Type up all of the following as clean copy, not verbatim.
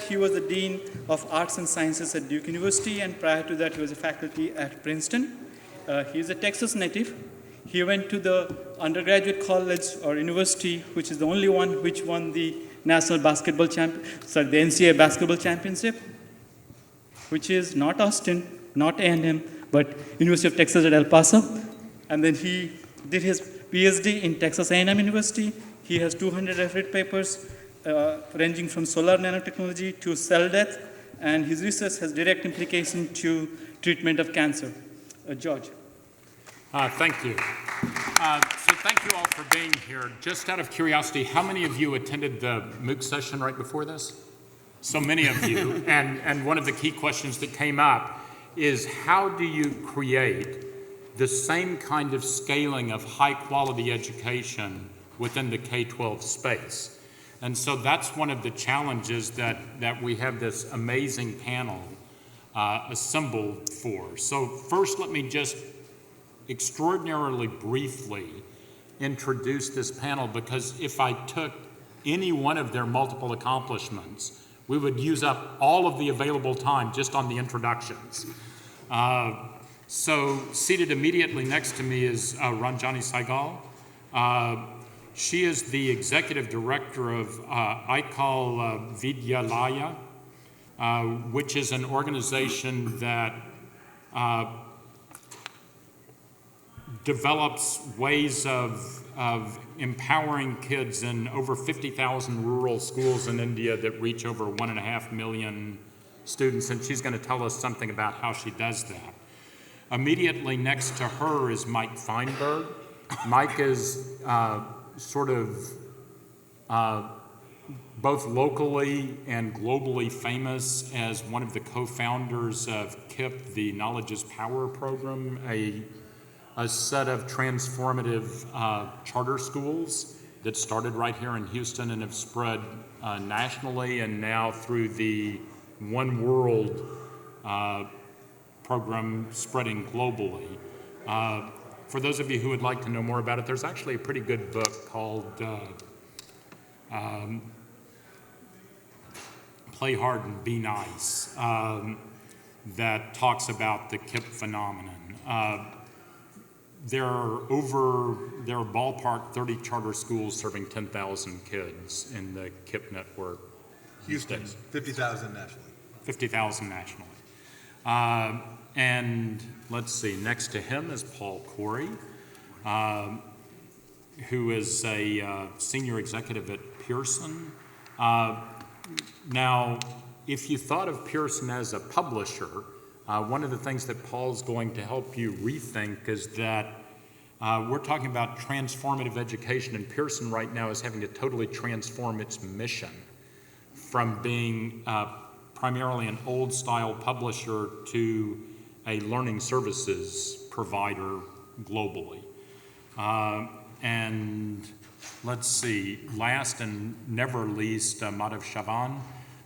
he was the Dean of Arts and Sciences at Duke University, and prior to that, he was a faculty at Princeton. He is a Texas native. He went to the undergraduate college or university, which is the only one which won the the NCAA basketball championship, which is not Austin, not A&M, but University of Texas at El Paso. And then he did his PhD in Texas A&M University. He has 200 referred papers ranging from solar nanotechnology to cell death, and his research has direct implication to treatment of cancer. George. Thank you. So thank you all for being here. Just out of curiosity, how many of you attended the MOOC session right before this? So many of you. And one of the key questions that came up is, how do you create the same kind of scaling of high quality education within the K-12 space? And so that's one of the challenges that we have this amazing panel assembled for. So first, let me just extraordinarily briefly introduce this panel, because if I took any one of their multiple accomplishments, we would use up all of the available time just on the introductions. So seated immediately next to me is Ranjani Saigal. She is the executive director of Aikal Vidyalaya, which is an organization that develops ways of empowering kids in over 50,000 rural schools in India that reach over 1.5 million students, and she's going to tell us something about how she does that. Immediately next to her is Mike Feinberg. Mike is sort of both locally and globally famous as one of the co-founders of KIP, the Knowledge is Power program, a set of transformative charter schools that started right here in Houston and have spread nationally, and now through the One World program spreading globally. For those of you who would like to know more about it, there's actually a pretty good book called Play Hard and Be Nice that talks about the KIP phenomenon. There are ballpark 30 charter schools serving 10,000 kids in the KIP network. Houston, 50,000 nationally. 50,000 nationally. And let's see, next to him is Paul Corey, who is a senior executive at Pearson. Now, if you thought of Pearson as a publisher, one of the things that Paul's going to help you rethink is that we're talking about transformative education, and Pearson right now is having to totally transform its mission from being primarily an old-style publisher to a learning services provider globally. And let's see, last and never least, Madhav Chavan,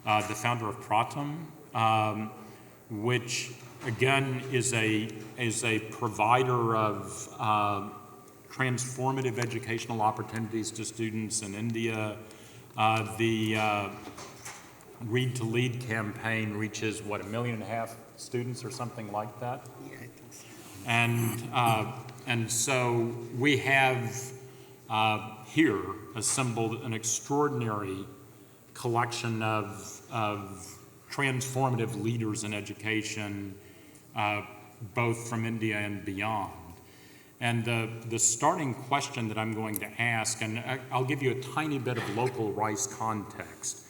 the founder of Pratham, which again is a provider of transformative educational opportunities to students in India. The Read to Lead campaign reaches, what, 1.5 million students or something like that? Yeah, I think so. And so we have here assembled an extraordinary collection of transformative leaders in education, both from India and beyond. And the starting question that I'm going to ask, and I'll give you a tiny bit of local Rice context.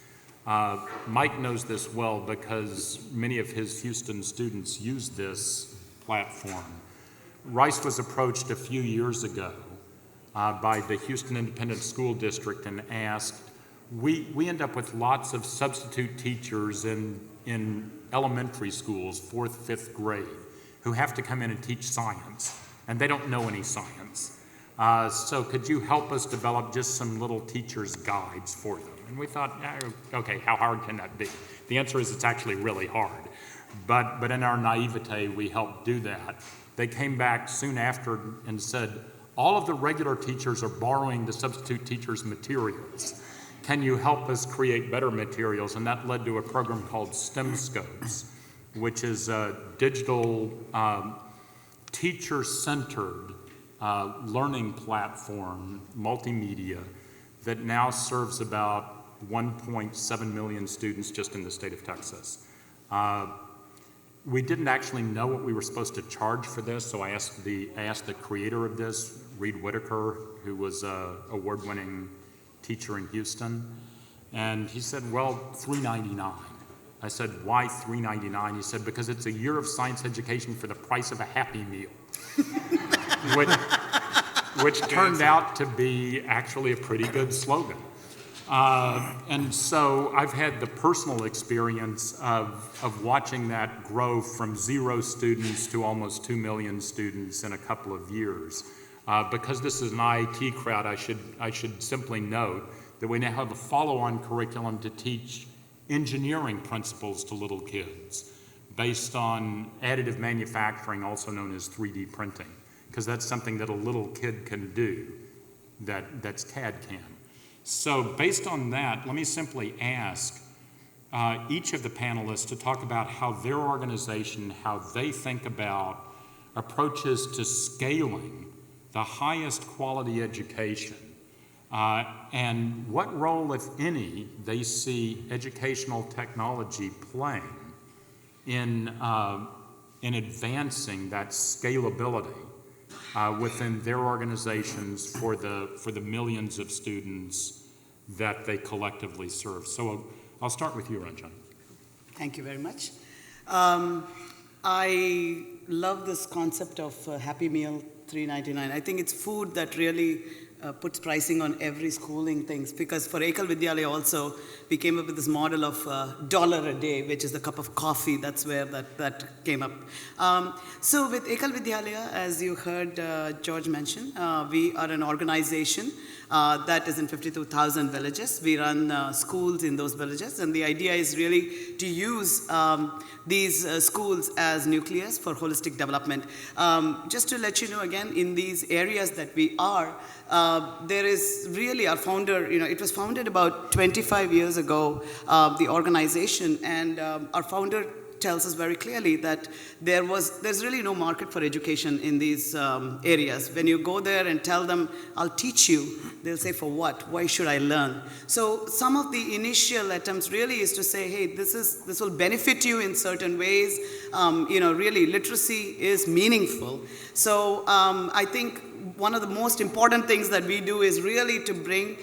Mike knows this well because many of his Houston students use this platform. Rice was approached a few years ago by the Houston Independent School District and asked, we end up with lots of substitute teachers in elementary schools, 4th, 5th grade, who have to come in and teach science, and they don't know any science. So could you help us develop just some little teacher's guides for them? And we thought, okay, how hard can that be? The answer is it's actually really hard. But in our naivete, we helped do that. They came back soon after and said, all of the regular teachers are borrowing the substitute teachers' materials. can you help us create better materials? And that led to a program called STEM Scopes, which is a digital teacher-centered learning platform, multimedia, that now serves about 1.7 million students just in the state of Texas. We didn't actually know what we were supposed to charge for this, so I asked the creator of this, Reed Whitaker, who was an award-winning teacher in Houston, and he said, well, $3.99. I said, why $3.99? He said, because it's a year of science education for the price of a Happy Meal, which turned out to be actually a pretty good slogan. And so I've had the personal experience of watching that grow from 0 students to almost 2 million students in a couple of years. Because this is an IIT crowd, I should simply note that we now have a follow-on curriculum to teach engineering principles to little kids based on additive manufacturing, also known as 3D printing, because that's something that a little kid can do that's CAD can. So based on that, let me simply ask each of the panelists to talk about how their organization, how they think about approaches to scaling the highest quality education, and what role, if any, they see educational technology playing in advancing that scalability within their organizations for the millions of students that they collectively serve. So I'll start with you, Ranjan. Thank you very much. I love this concept of Happy Meal $3.99. I think it's food that really puts pricing on every schooling things, because for Ekal Vidyalaya also, we came up with this model of $1 a day, which is the cup of coffee. That's where that came up. So with Ekal Vidyalaya, as you heard George mention, we are an organization that is in 52,000 villages. We run schools in those villages, and the idea is really to use these schools as nucleus for holistic development. Just to let you know again, in these areas that we are, there is really our founder, it was founded about 25 years ago, the organization, and our founder tells us very clearly that there's really no market for education in these areas. When you go there and tell them, I'll teach you, they'll say, for what? Why should I learn? So some of the initial attempts really is to say, hey, this will benefit you in certain ways. Really literacy is meaningful. So I think one of the most important things that we do is really to bring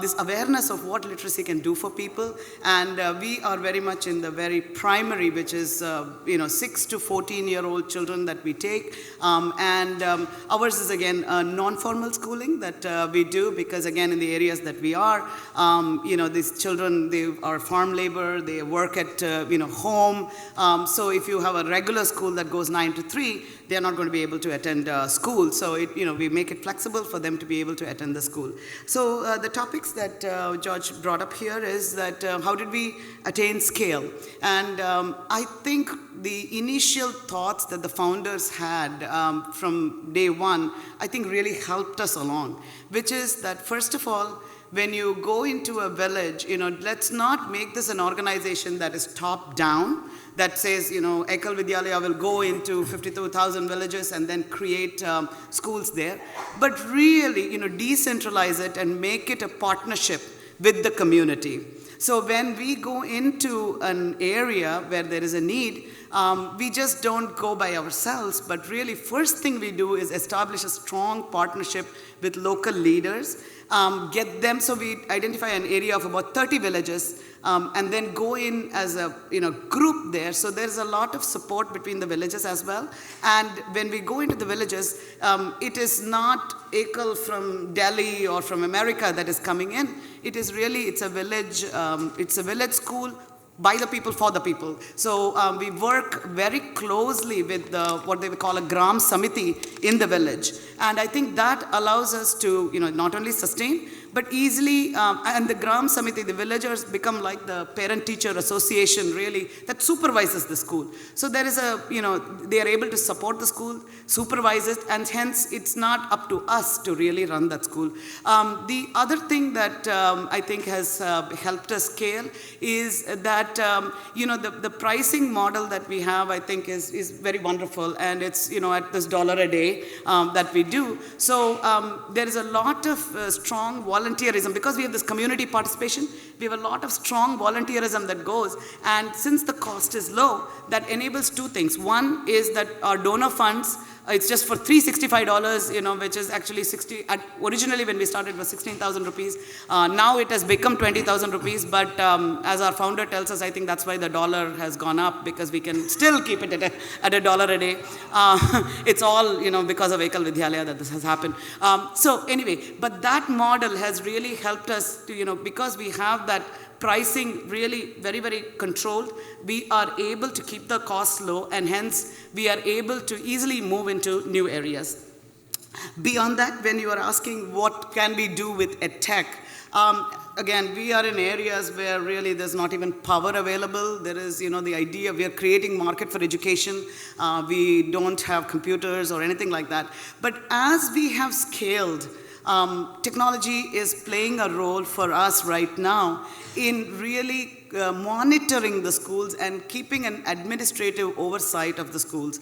this awareness of what literacy can do for people. And we are very much in the very primary, which is 6 to 14-year-old children that we take. Ours is again non-formal schooling that we do, because again in the areas that we are, these children, they are farm labor, they work at home. So if you have a regular school that goes 9 to 3, they're not going to be able to attend school. So we make it flexible for them to be able to attend the school. So the topics that George brought up here is that how did we attain scale? And I think the initial thoughts that the founders had from day one, I think really helped us along, which is that first of all, when you go into a village, let's not make this an organization that is top down, that says, Ekal Vidyalaya will go into 52,000 villages and then create schools there. But really, decentralize it and make it a partnership with the community. So when we go into an area where there is a need, we just don't go by ourselves, but really first thing we do is establish a strong partnership with local leaders, get them, so we identify an area of about 30 villages, and then go in as a group there. So there's a lot of support between the villages as well. And when we go into the villages, it is not Ekal from Delhi or from America that is coming in. It is really, it's a village school by the people, for the people. So we work very closely with what they would call a Gram Samiti in the village. And I think that allows us to not only sustain, but easily, and the Gram Samiti, the villagers become like the parent-teacher association really that supervises the school. So there is they are able to support the school, supervise it, and hence it's not up to us to really run that school. The other thing that I think has helped us scale is that, the pricing model that we have, I think is very wonderful, and it's, at this $1 a day that we do. So there is a lot of strong volunteerism because we have this community participation. We have a lot of strong volunteerism that goes, and since the cost is low, that enables two things. One is that our donor funds, it's just for $365, which is actually originally when we started was 16,000 rupees. Now it has become 20,000 rupees, but as our founder tells us, I think that's why the dollar has gone up, because we can still keep it at $1 a day. It's all, because of Ekal Vidyalaya that this has happened. So anyway, but that model has really helped us to, because we have that pricing really very, very controlled, we are able to keep the costs low, and hence we are able to easily move into new areas. Beyond that, when you are asking what can we do with EdTech, again, we are in areas where really there's not even power available. There is, the idea we are creating market for education. We don't have computers or anything like that. But as we have scaled, technology is playing a role for us right now in really monitoring the schools and keeping an administrative oversight of the schools.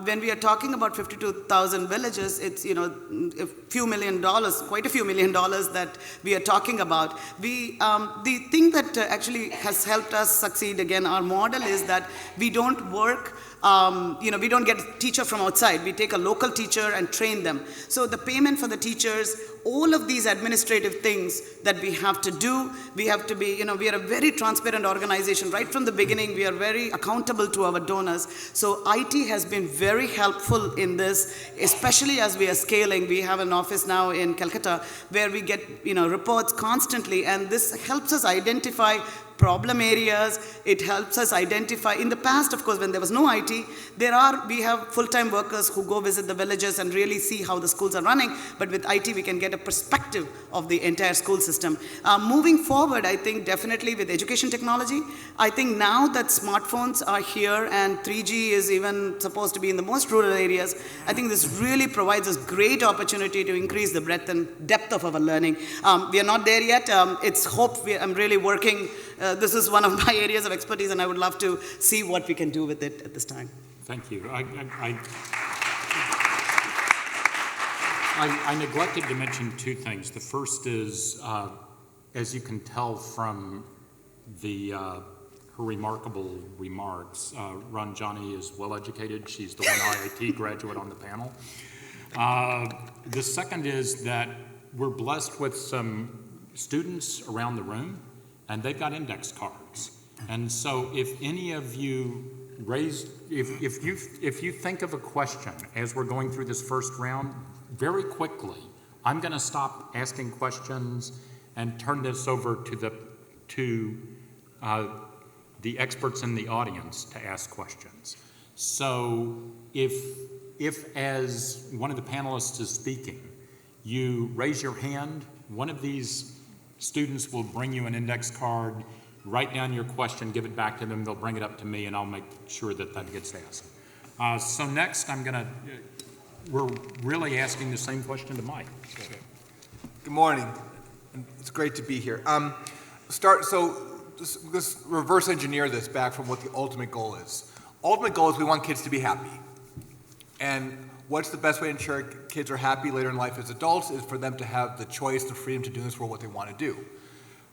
When we are talking about 52,000 villages, it's a few $million, quite a few $1 million that we are talking about. The thing that actually has helped us succeed, again, our model is that we don't work. We don't get a teacher from outside. We take a local teacher and train them. So the payment for the teachers, all of these administrative things that we have to do, we have to be, we are a very transparent organization. Right from the beginning, we are very accountable to our donors. So IT has been very helpful in this, especially as we are scaling. We have an office now in Calcutta where we get, reports constantly, and this helps us identify problem areas. It helps us identify. In the past, of course, when there was no IT, we have full-time workers who go visit the villages and really see how the schools are running. But with IT, we can get a perspective of the entire school system. Moving forward, I think definitely with education technology, I think now that smartphones are here and 3G is even supposed to be in the most rural areas, I think this really provides us great opportunity to increase the breadth and depth of our learning. We are not there yet. It's hope. I'm really working. This is one of my areas of expertise, and I would love to see what we can do with it at this time. Thank you. I neglected to mention two things. The first is, as you can tell from her remarkable remarks, Ranjani is well-educated. She's the one IIT graduate on the panel. The second is that we're blessed with some students around the room, and they've got index cards. And so if any of you if you think of a question as we're going through this first round, very quickly, I'm gonna stop asking questions and turn this over to the experts in the audience to ask questions. So if as one of the panelists is speaking, you raise your hand, one of these students will bring you an index card, write down your question, give it back to them, they'll bring it up to me, and I'll make sure that gets asked. So next, we're really asking the same question to Mike. Good morning. It's great to be here. Let's reverse engineer this back from what the ultimate goal is. Ultimate goal is we want kids to be happy. And what's the best way to ensure kids are happy later in life as adults is for them to have the choice, the freedom to do this for what they want to do.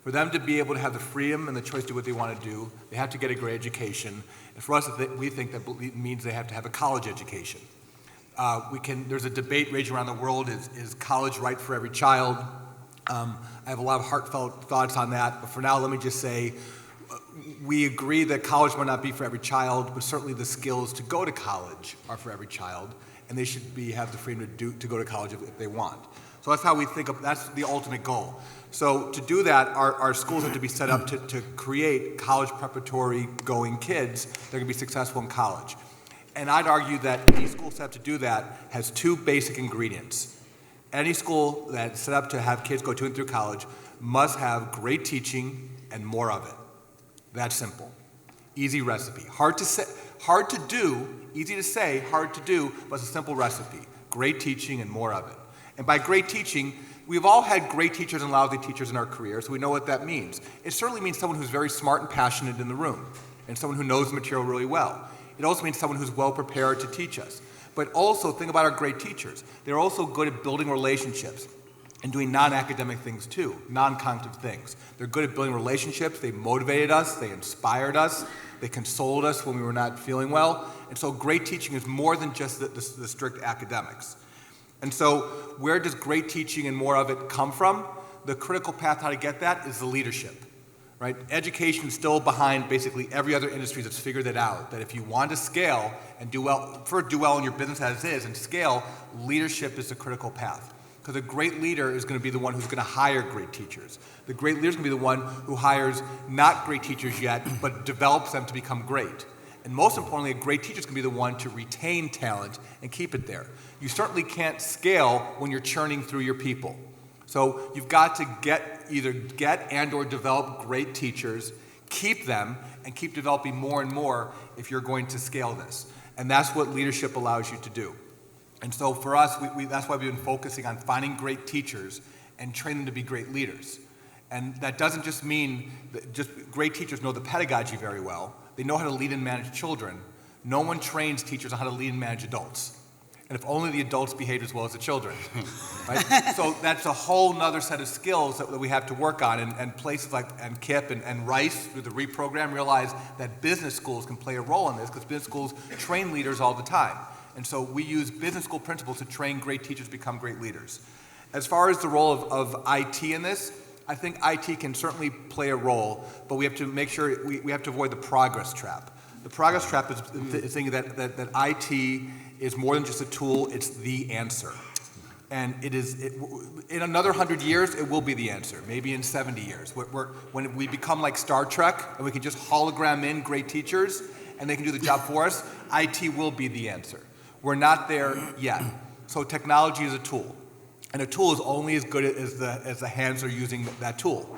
For them to be able to have the freedom and the choice to do what they want to do, they have to get a great education. And for us, we think that means they have to have a college education. There's a debate raging around the world, is college right for every child? I have a lot of heartfelt thoughts on that, but for now, let me just say, we agree that college might not be for every child, but certainly the skills to go to college are for every child, and they should have the freedom to go to college if they want. So that's how we think of, that's the ultimate goal. So to do that, our schools have to be set up to create college preparatory going kids that are going to be successful in college. And I'd argue that any school set up to do that has two basic ingredients. Any school that's set up to have kids go to and through college must have great teaching and more of it. That's simple. Easy recipe. Hard to say, hard to do, easy to say, hard to do, but it's a simple recipe. Great teaching and more of it. And by great teaching, we've all had great teachers and lousy teachers in our career, so we know what that means. It certainly means someone who's very smart and passionate in the room, and someone who knows the material really well. It also means someone who's well prepared to teach us. But also, think about our great teachers. They're also good at building relationships and doing non-academic things too, non-cognitive things. They're good at building relationships. They motivated us. They inspired us. They consoled us when we were not feeling well. And so great teaching is more than just the strict academics. And so where does great teaching and more of it come from? The critical path how to get that is the leadership. Right? Education is still behind basically every other industry that's figured it out, that if you want to scale and do well in your business as is and scale, leadership is the critical path. Because a great leader is going to be the one who's going to hire great teachers. The great leader is going to be the one who hires not great teachers yet, but develops them to become great. And most importantly, a great teacher is going to be the one to retain talent and keep it there. You certainly can't scale when you're churning through your people. So you've got to either get and or develop great teachers, keep them, and keep developing more and more if you're going to scale this. And that's what leadership allows you to do. And so for us, that's why we've been focusing on finding great teachers and training them to be great leaders. And that doesn't just mean that just great teachers know the pedagogy very well. They know how to lead and manage children. No one trains teachers on how to lead and manage adults. And if only the adults behaved as well as the children, right? So that's a whole nother set of skills that we have to work on. And places like KIPP and Rice, through the REAP program, realize that business schools can play a role in this because business schools train leaders all the time. And so we use business school principles to train great teachers to become great leaders. As far as the role of IT in this, I think IT can certainly play a role, but we have to make sure we have to avoid the progress trap. The progress trap is thinking that IT is more than just a tool, it's the answer. And in another 100 years, it will be the answer, maybe in 70 years. When we become like Star Trek and we can just hologram in great teachers and they can do the job for us, IT will be the answer. We're not there yet. So technology is a tool. And a tool is only as good as the hands are using that tool.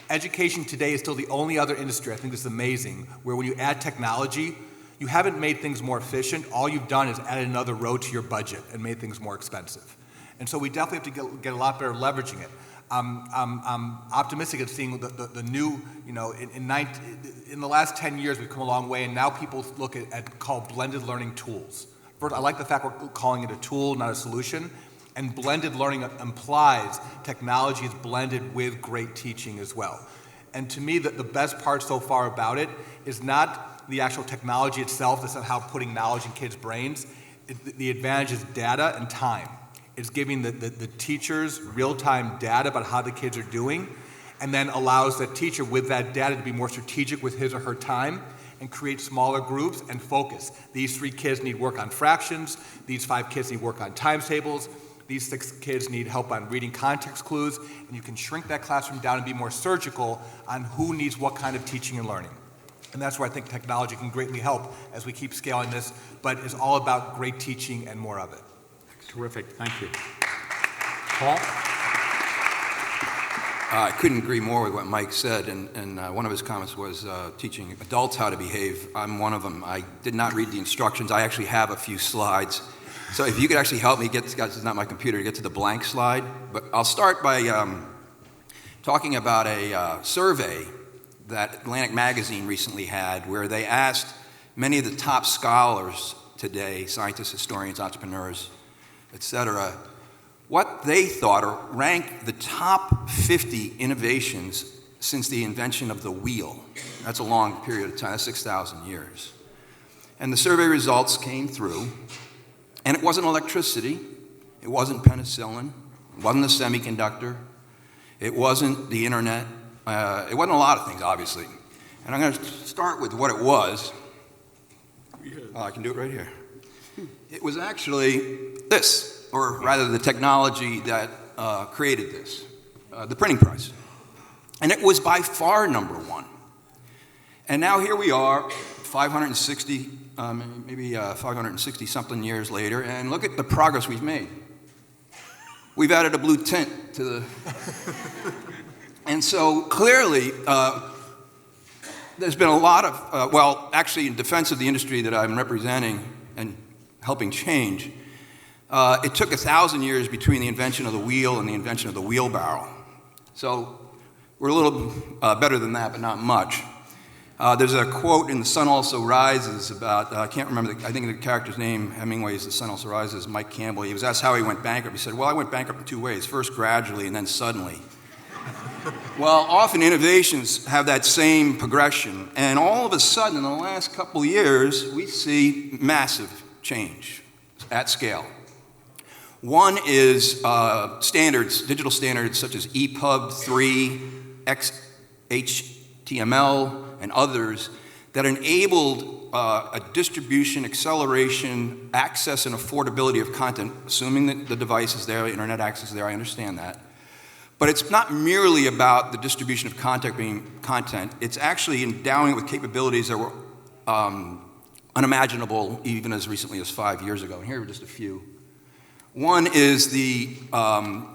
Education today is still the only other industry, I think this is amazing, where when you add technology, you haven't made things more efficient. All you've done is added another row to your budget and made things more expensive. And so we definitely have to get a lot better at leveraging it. I'm optimistic at seeing the new, in the last 10 years we've come a long way, and now people look at called blended learning tools. First, I like the fact we're calling it a tool, not a solution. And blended learning implies technology is blended with great teaching as well. And to me, the best part so far about it is not the actual technology itself, that's how putting knowledge in kids' brains. The advantage is data and time. It's giving the teachers real-time data about how the kids are doing, and then allows the teacher with that data to be more strategic with his or her time and create smaller groups and focus. These 3 kids need work on fractions. These 5 kids need work on times tables. These 6 kids need help on reading context clues, and you can shrink that classroom down and be more surgical on who needs what kind of teaching and learning. And that's where I think technology can greatly help as we keep scaling this, but it's all about great teaching and more of it. Terrific, thank you. Paul? I couldn't agree more with what Mike said, and one of his comments was teaching adults how to behave. I'm one of them. I did not read the instructions. I actually have a few slides. So if you could actually help me get, this is not my computer, to get to the blank slide. But I'll start by talking about a survey that Atlantic Magazine recently had, where they asked many of the top scholars today, scientists, historians, entrepreneurs, etc., what they thought or ranked the top 50 innovations since the invention of the wheel. That's a long period of time, that's 6,000 years. And the survey results came through, and it wasn't electricity, it wasn't penicillin, it wasn't a semiconductor, it wasn't the internet, it wasn't a lot of things, obviously. And I'm going to start with what it was. I can do it right here. It was actually this, or rather the technology that created this, the printing press. And it was by far number 1. And now here we are, 560, maybe 560 something years later, and look at the progress we've made. we've added a blue tint to the... And so clearly, there's been a lot of, well, actually in defense of the industry that I'm representing and helping change, it took 1,000 years between the invention of the wheel and the invention of the wheelbarrow. So we're a little better than that, but not much. There's a quote in The Sun Also Rises about, I can't remember, I think the character's name, Hemingway's The Sun Also Rises, Mike Campbell. He was asked how he went bankrupt. He said, well, I went bankrupt in 2 ways. First, gradually, and then suddenly. Well, often innovations have that same progression. And all of a sudden, in the last couple years, we see massive change at scale. One is standards, digital standards such as EPUB 3, XHTML, and others that enabled a distribution, acceleration, access, and affordability of content, assuming that the device is there, internet access is there, I understand that. But it's not merely about the distribution of content being content, it's actually endowing it with capabilities that were unimaginable even as recently as 5 years ago. And here are just a few. One is the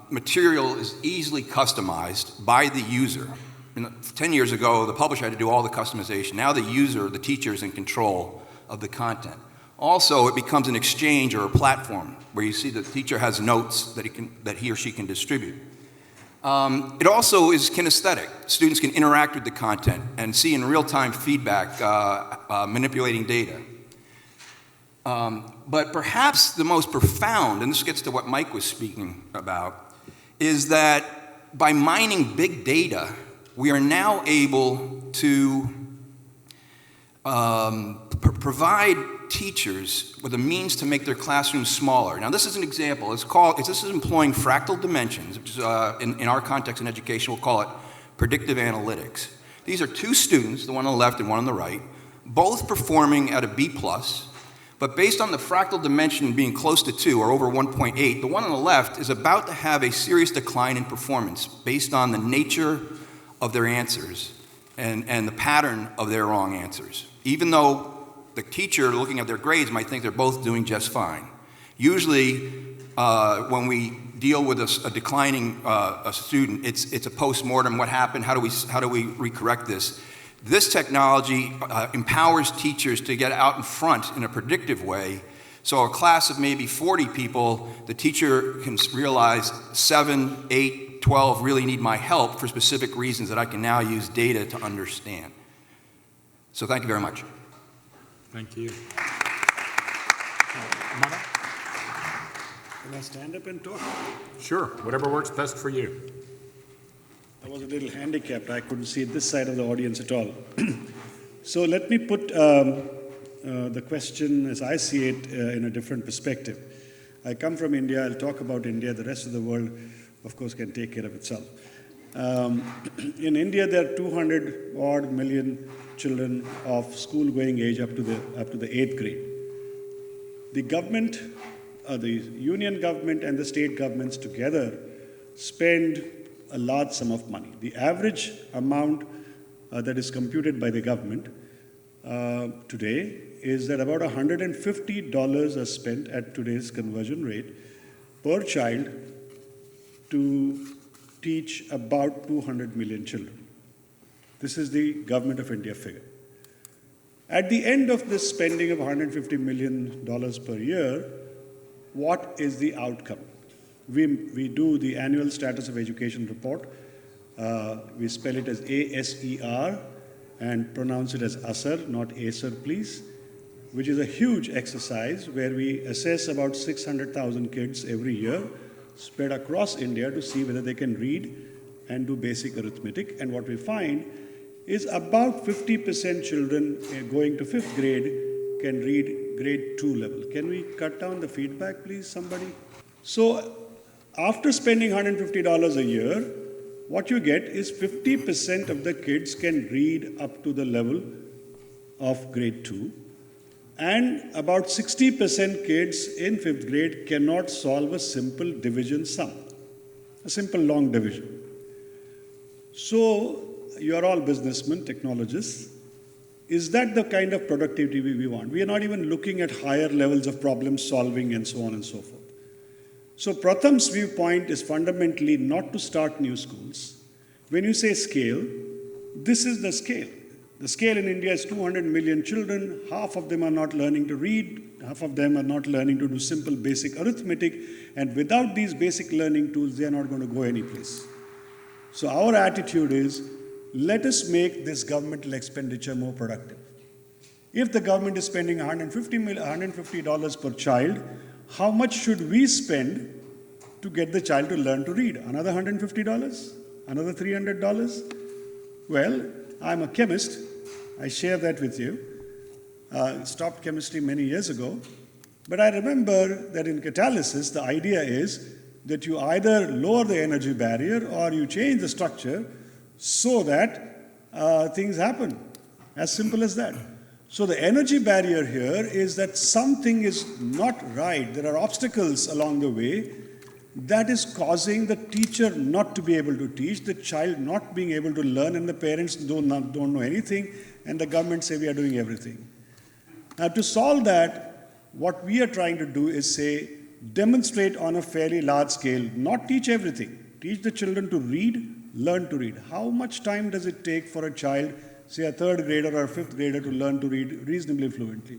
material is easily customized by the user. 10 years ago, the publisher had to do all the customization. Now the user, the teacher, is in control of the content. Also, it becomes an exchange or a platform where you see the teacher has notes that he or she can distribute. It also is kinesthetic. Students can interact with the content and see in real-time feedback, manipulating data. But perhaps the most profound, and this gets to what Mike was speaking about, is that by mining big data, we are now able to provide teachers with a means to make their classrooms smaller. Now, this is an example. This is employing fractal dimensions, which is, in our context in education, we'll call it predictive analytics. These are 2 students, the one on the left and one on the right, both performing at a B+, but based on the fractal dimension being close to 2 or over 1.8, the one on the left is about to have a serious decline in performance based on the nature of their answers and the pattern of their wrong answers, even though the teacher looking at their grades might think they're both doing just fine. Usually, when we deal with a declining a student, it's a post-mortem. What happened? How do we recorrect this? This technology empowers teachers to get out in front in a predictive way. So a class of maybe 40 people, the teacher can realize 7, 8, 12 really need my help for specific reasons that I can now use data to understand. So thank you very much. Thank you. Can I stand up and talk? Sure, whatever works best for you. I was a little handicapped. I couldn't see this side of the audience at all. So let me put the question as I see it in a different perspective. I come from India. I'll talk about India. The rest of the world, of course, can take care of itself. In India, there are 200-odd million children of school-going age up to the 8th grade. The government, the union government and the state governments together spend a large sum of money. The average amount that is computed by the government today is that about $150 are spent at today's conversion rate per child to teach about 200 million children. This is the Government of India figure. At the end of this spending of $150 million per year, what is the outcome? We do the annual status of education report. We spell it as ASER and pronounce it as ASER, not ASER, please, which is a huge exercise where we assess about 600,000 kids every year spread across India to see whether they can read and do basic arithmetic. And what we find is about 50% children going to 5th grade can read grade 2 level. Can we cut down the feedback, please, somebody? So after spending $150 a year, what you get is 50% of the kids can read up to the level of grade 2, and about 60% kids in 5th grade cannot solve a simple division sum, a simple long division. So you are all businessmen, technologists. Is that the kind of productivity we want? We are not even looking at higher levels of problem solving and so on and so forth. So Pratham's viewpoint is fundamentally not to start new schools. When you say scale, this is the scale. The scale in India is 200 million children. Half of them are not learning to read. Half of them are not learning to do simple basic arithmetic. And without these basic learning tools, they are not going to go anyplace. So our attitude is, let us make this governmental expenditure more productive. If the government is spending $150 per child, how much should we spend to get the child to learn to read? Another $150? Another $300? Well, I'm a chemist. I share that with you. Stopped chemistry many years ago. But I remember that in catalysis, the idea is that you either lower the energy barrier or you change the structure so that things happen. As simple as that. So the energy barrier here is that something is not right. There are obstacles along the way that is causing the teacher not to be able to teach, the child not being able to learn, and the parents don't know anything, and the government say we are doing everything. Now to solve that, what we are trying to do is say, demonstrate on a fairly large scale, not teach everything. Teach the children to read, learn to read. How much time does it take for a child, say a third grader or a fifth grader, to learn to read reasonably fluently?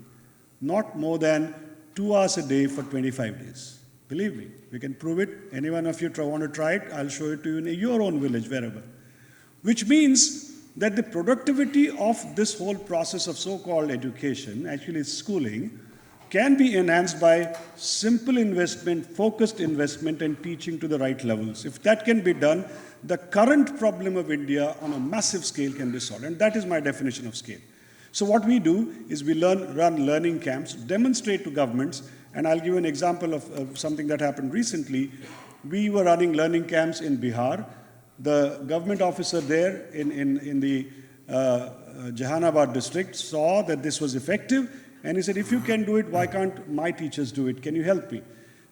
Not more than 2 hours a day for 25 days. Believe me, we can prove it. Any one of you want to try it, I'll show it to you in your own village, wherever. Which means that the productivity of this whole process of so-called education, actually schooling, can be enhanced by simple investment, focused investment, and teaching to the right levels. If that can be done, the current problem of India on a massive scale can be solved. And that is my definition of scale. So what we do is we run learning camps, demonstrate to governments, and I'll give you an example of something that happened recently. We were running learning camps in Bihar. The government officer there in the Jahanabad district saw that this was effective, and he said, if you can do it, why can't my teachers do it? Can you help me?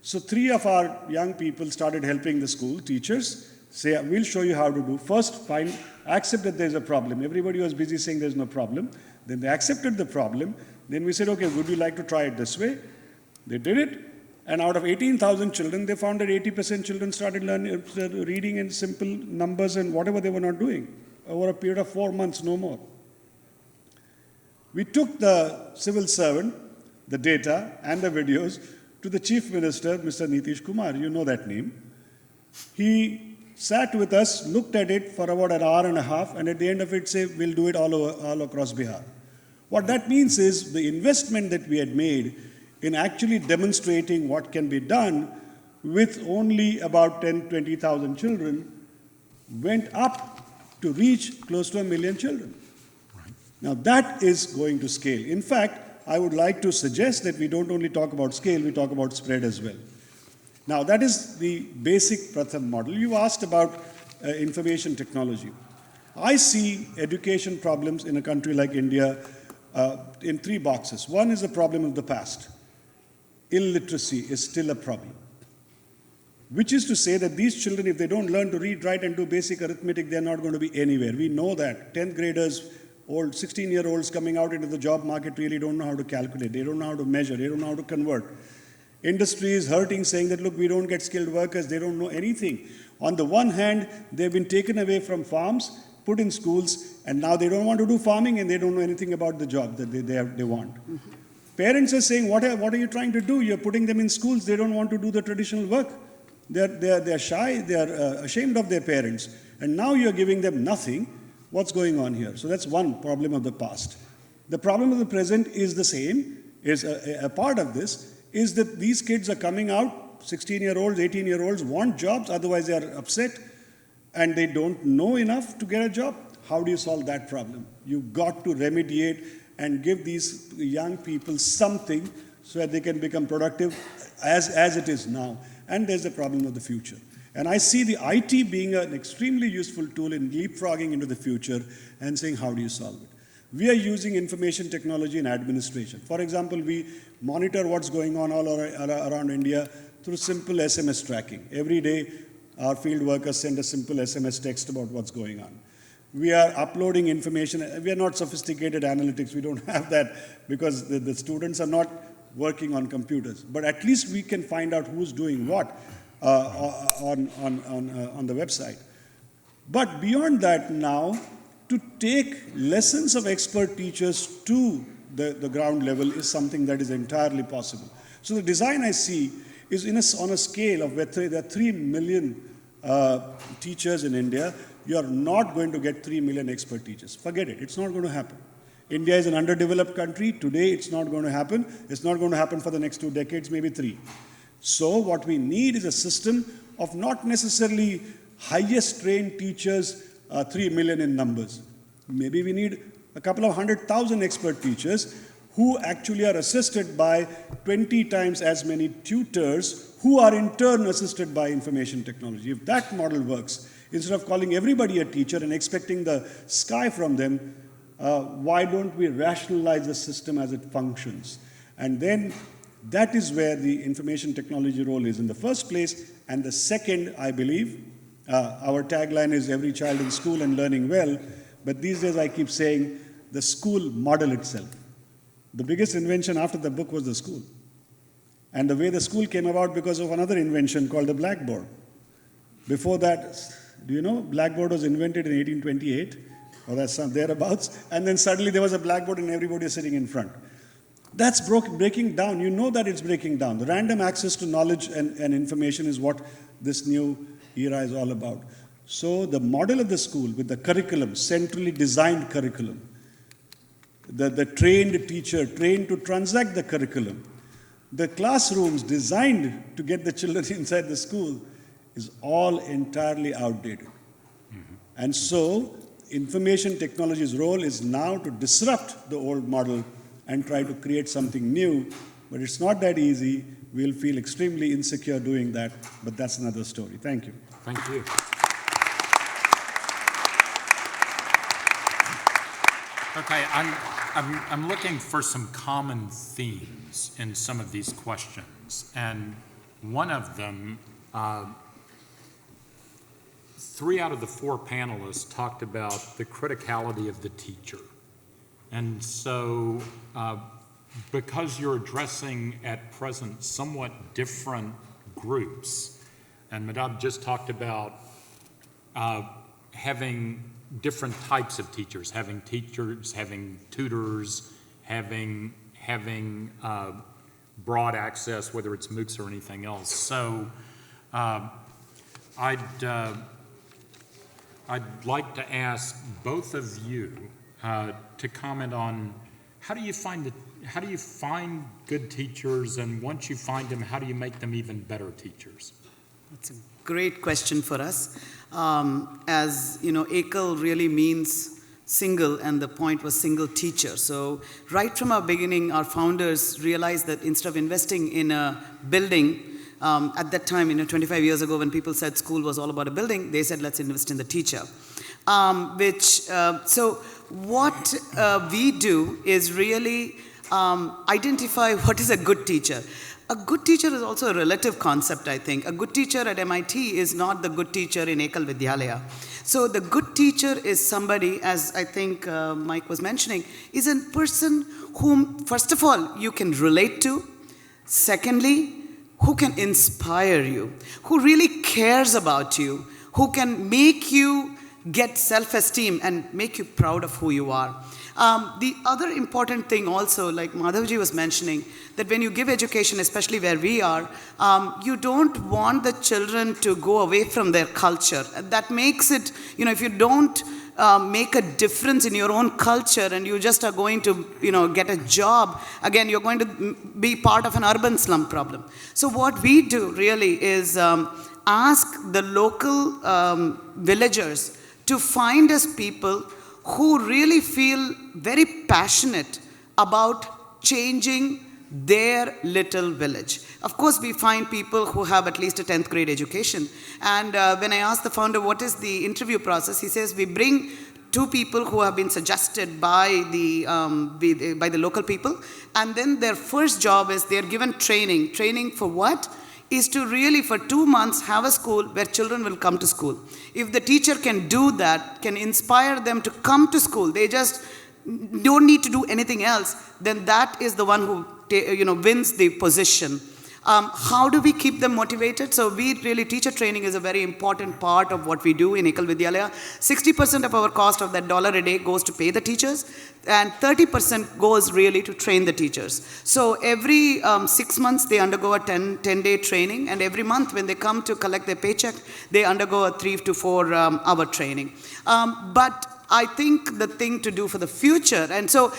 So 3 of our young people started helping the school teachers, say, we'll show you how to do. First, accept that there's a problem. Everybody was busy saying there's no problem. Then they accepted the problem. Then we said, okay, would you like to try it this way? They did it. And out of 18,000 children, they found that 80% children started reading in simple numbers and whatever they were not doing over a period of 4 months, no more. We took the civil servant, the data, and the videos to the Chief Minister, Mr. Nitish Kumar. You know that name. He sat with us, looked at it for about an hour and a half, and at the end of it said, we'll do it all across Bihar. What that means is the investment that we had made in actually demonstrating what can be done with only about 20,000 children went up to reach close to 1 million children. Right. Now that is going to scale. In fact, I would like to suggest that we don't only talk about scale, we talk about spread as well. Now that is the basic Pratham model. You asked about information technology. I see education problems in a country like India in 3 boxes. One is the problem of the past. Illiteracy is still a problem. Which is to say that these children, if they don't learn to read, write, and do basic arithmetic, they're not going to be anywhere. We know that. 10th graders, 16-year-olds coming out into the job market really don't know how to calculate. They don't know how to measure. They don't know how to convert. Industry is hurting, saying that, look, we don't get skilled workers. They don't know anything. On the one hand, they've been taken away from farms, put in schools, and now they don't want to do farming, and they don't know anything about the job that they want. Mm-hmm. Parents are saying, what are you trying to do? You're putting them in schools. They don't want to do the traditional work. They're shy. They're ashamed of their parents. And now you're giving them nothing. What's going on here? So that's one problem of the past. The problem of the present is the same. Is a part of this is that these kids are coming out, 16-year-olds, 18-year-olds, want jobs. Otherwise, they are upset. And they don't know enough to get a job. How do you solve that problem? You've got to remediate and give these young people something so that they can become productive as it is now. And there's the problem of the future. And I see the IT being an extremely useful tool in leapfrogging into the future and saying, how do you solve it? We are using information technology in administration. For example, we monitor what's going on all around India through simple SMS tracking. Every day, our field workers send a simple SMS text about what's going on. We are uploading information. We are not sophisticated analytics. We don't have that because the students are not working on computers. But at least we can find out who's doing what on the website. But beyond that now, to take lessons of expert teachers to the ground level is something that is entirely possible. So the design I see is on a scale of where there are 3 million teachers in India. You are not going to get 3 million expert teachers. Forget it. It's not going to happen. India is an underdeveloped country. Today, it's not going to happen. It's not going to happen for the next 2 decades, maybe 3. So what we need is a system of not necessarily highest trained teachers, 3 million in numbers. Maybe we need a couple of 100,000 expert teachers who actually are assisted by 20 times as many tutors who are in turn assisted by information technology. If that model works, instead of calling everybody a teacher and expecting the sky from them, why don't we rationalize the system as it functions? And then that is where the information technology role is in the first place. And the second, I believe, our tagline is every child in school and learning well. But these days I keep saying the school model itself. The biggest invention after the book was the school. And the way the school came about because of another invention called the blackboard. Before that, do you know, blackboard was invented in 1828, or that's some thereabouts, and then suddenly there was a blackboard and everybody is sitting in front. That's breaking down. You know that it's breaking down. The random access to knowledge and information is what this new era is all about. So the model of the school with the curriculum, centrally designed curriculum, the trained teacher, trained to transact the curriculum, the classrooms designed to get the children inside the school is all entirely outdated. And so information technology's role is now to disrupt the old model and try to create something new, but it's not that easy. We'll feel extremely insecure doing that, but that's another story. Thank you. Thank you. Okay, I'm looking for some common themes in some of these questions, and one of them, 3 out of the 4 panelists talked about the criticality of the teacher. And so, because you're addressing at present somewhat different groups, and Madhav just talked about having different types of teachers, having tutors, having broad access, whether it's MOOCs or anything else. So I'd like to ask both of you to comment on how do you find good teachers, and once you find them, how do you make them even better teachers? That's a great question for us. As you know, ACL really means single, and the point was single teacher. So right from our beginning, our founders realized that instead of investing in a building, at that time, 25 years ago, when people said school was all about a building, they said, let's invest in the teacher. So what we do is really identify what is a good teacher. A good teacher is also a relative concept, I think. A good teacher at MIT is not the good teacher in Ekal Vidyalaya. So the good teacher is somebody, as I think Mike was mentioning, is a person whom, first of all, you can relate to. Secondly, who can inspire you, who really cares about you, who can make you get self-esteem and make you proud of who you are. The other important thing also, like Madhavji was mentioning, that when you give education, especially where we are, you don't want the children to go away from their culture. That makes it, if you don't make a difference in your own culture and you just are going to, get a job, again, you're going to be part of an urban slum problem. So what we do really is ask the local villagers to find us people who really feel very passionate about changing their little village. Of course, we find people who have at least a 10th grade education. And when I asked the founder, what is the interview process? He says, we bring 2 people who have been suggested by the local people. And then their first job is they're given training. Training for what? Is to really, for 2 months, have a school where children will come to school. If the teacher can do that, can inspire them to come to school, they just don't need to do anything else, then that is the one who wins the position, how do we keep them motivated? So teacher training is a very important part of what we do in Ekal Vidyalaya. 60% of our cost of that $1 a day goes to pay the teachers, and 30% goes really to train the teachers. So every 6 months they undergo a 10-day training, and every month when they come to collect their paycheck, they undergo a 3 to 4 hour training. But I think the thing to do for the future, and so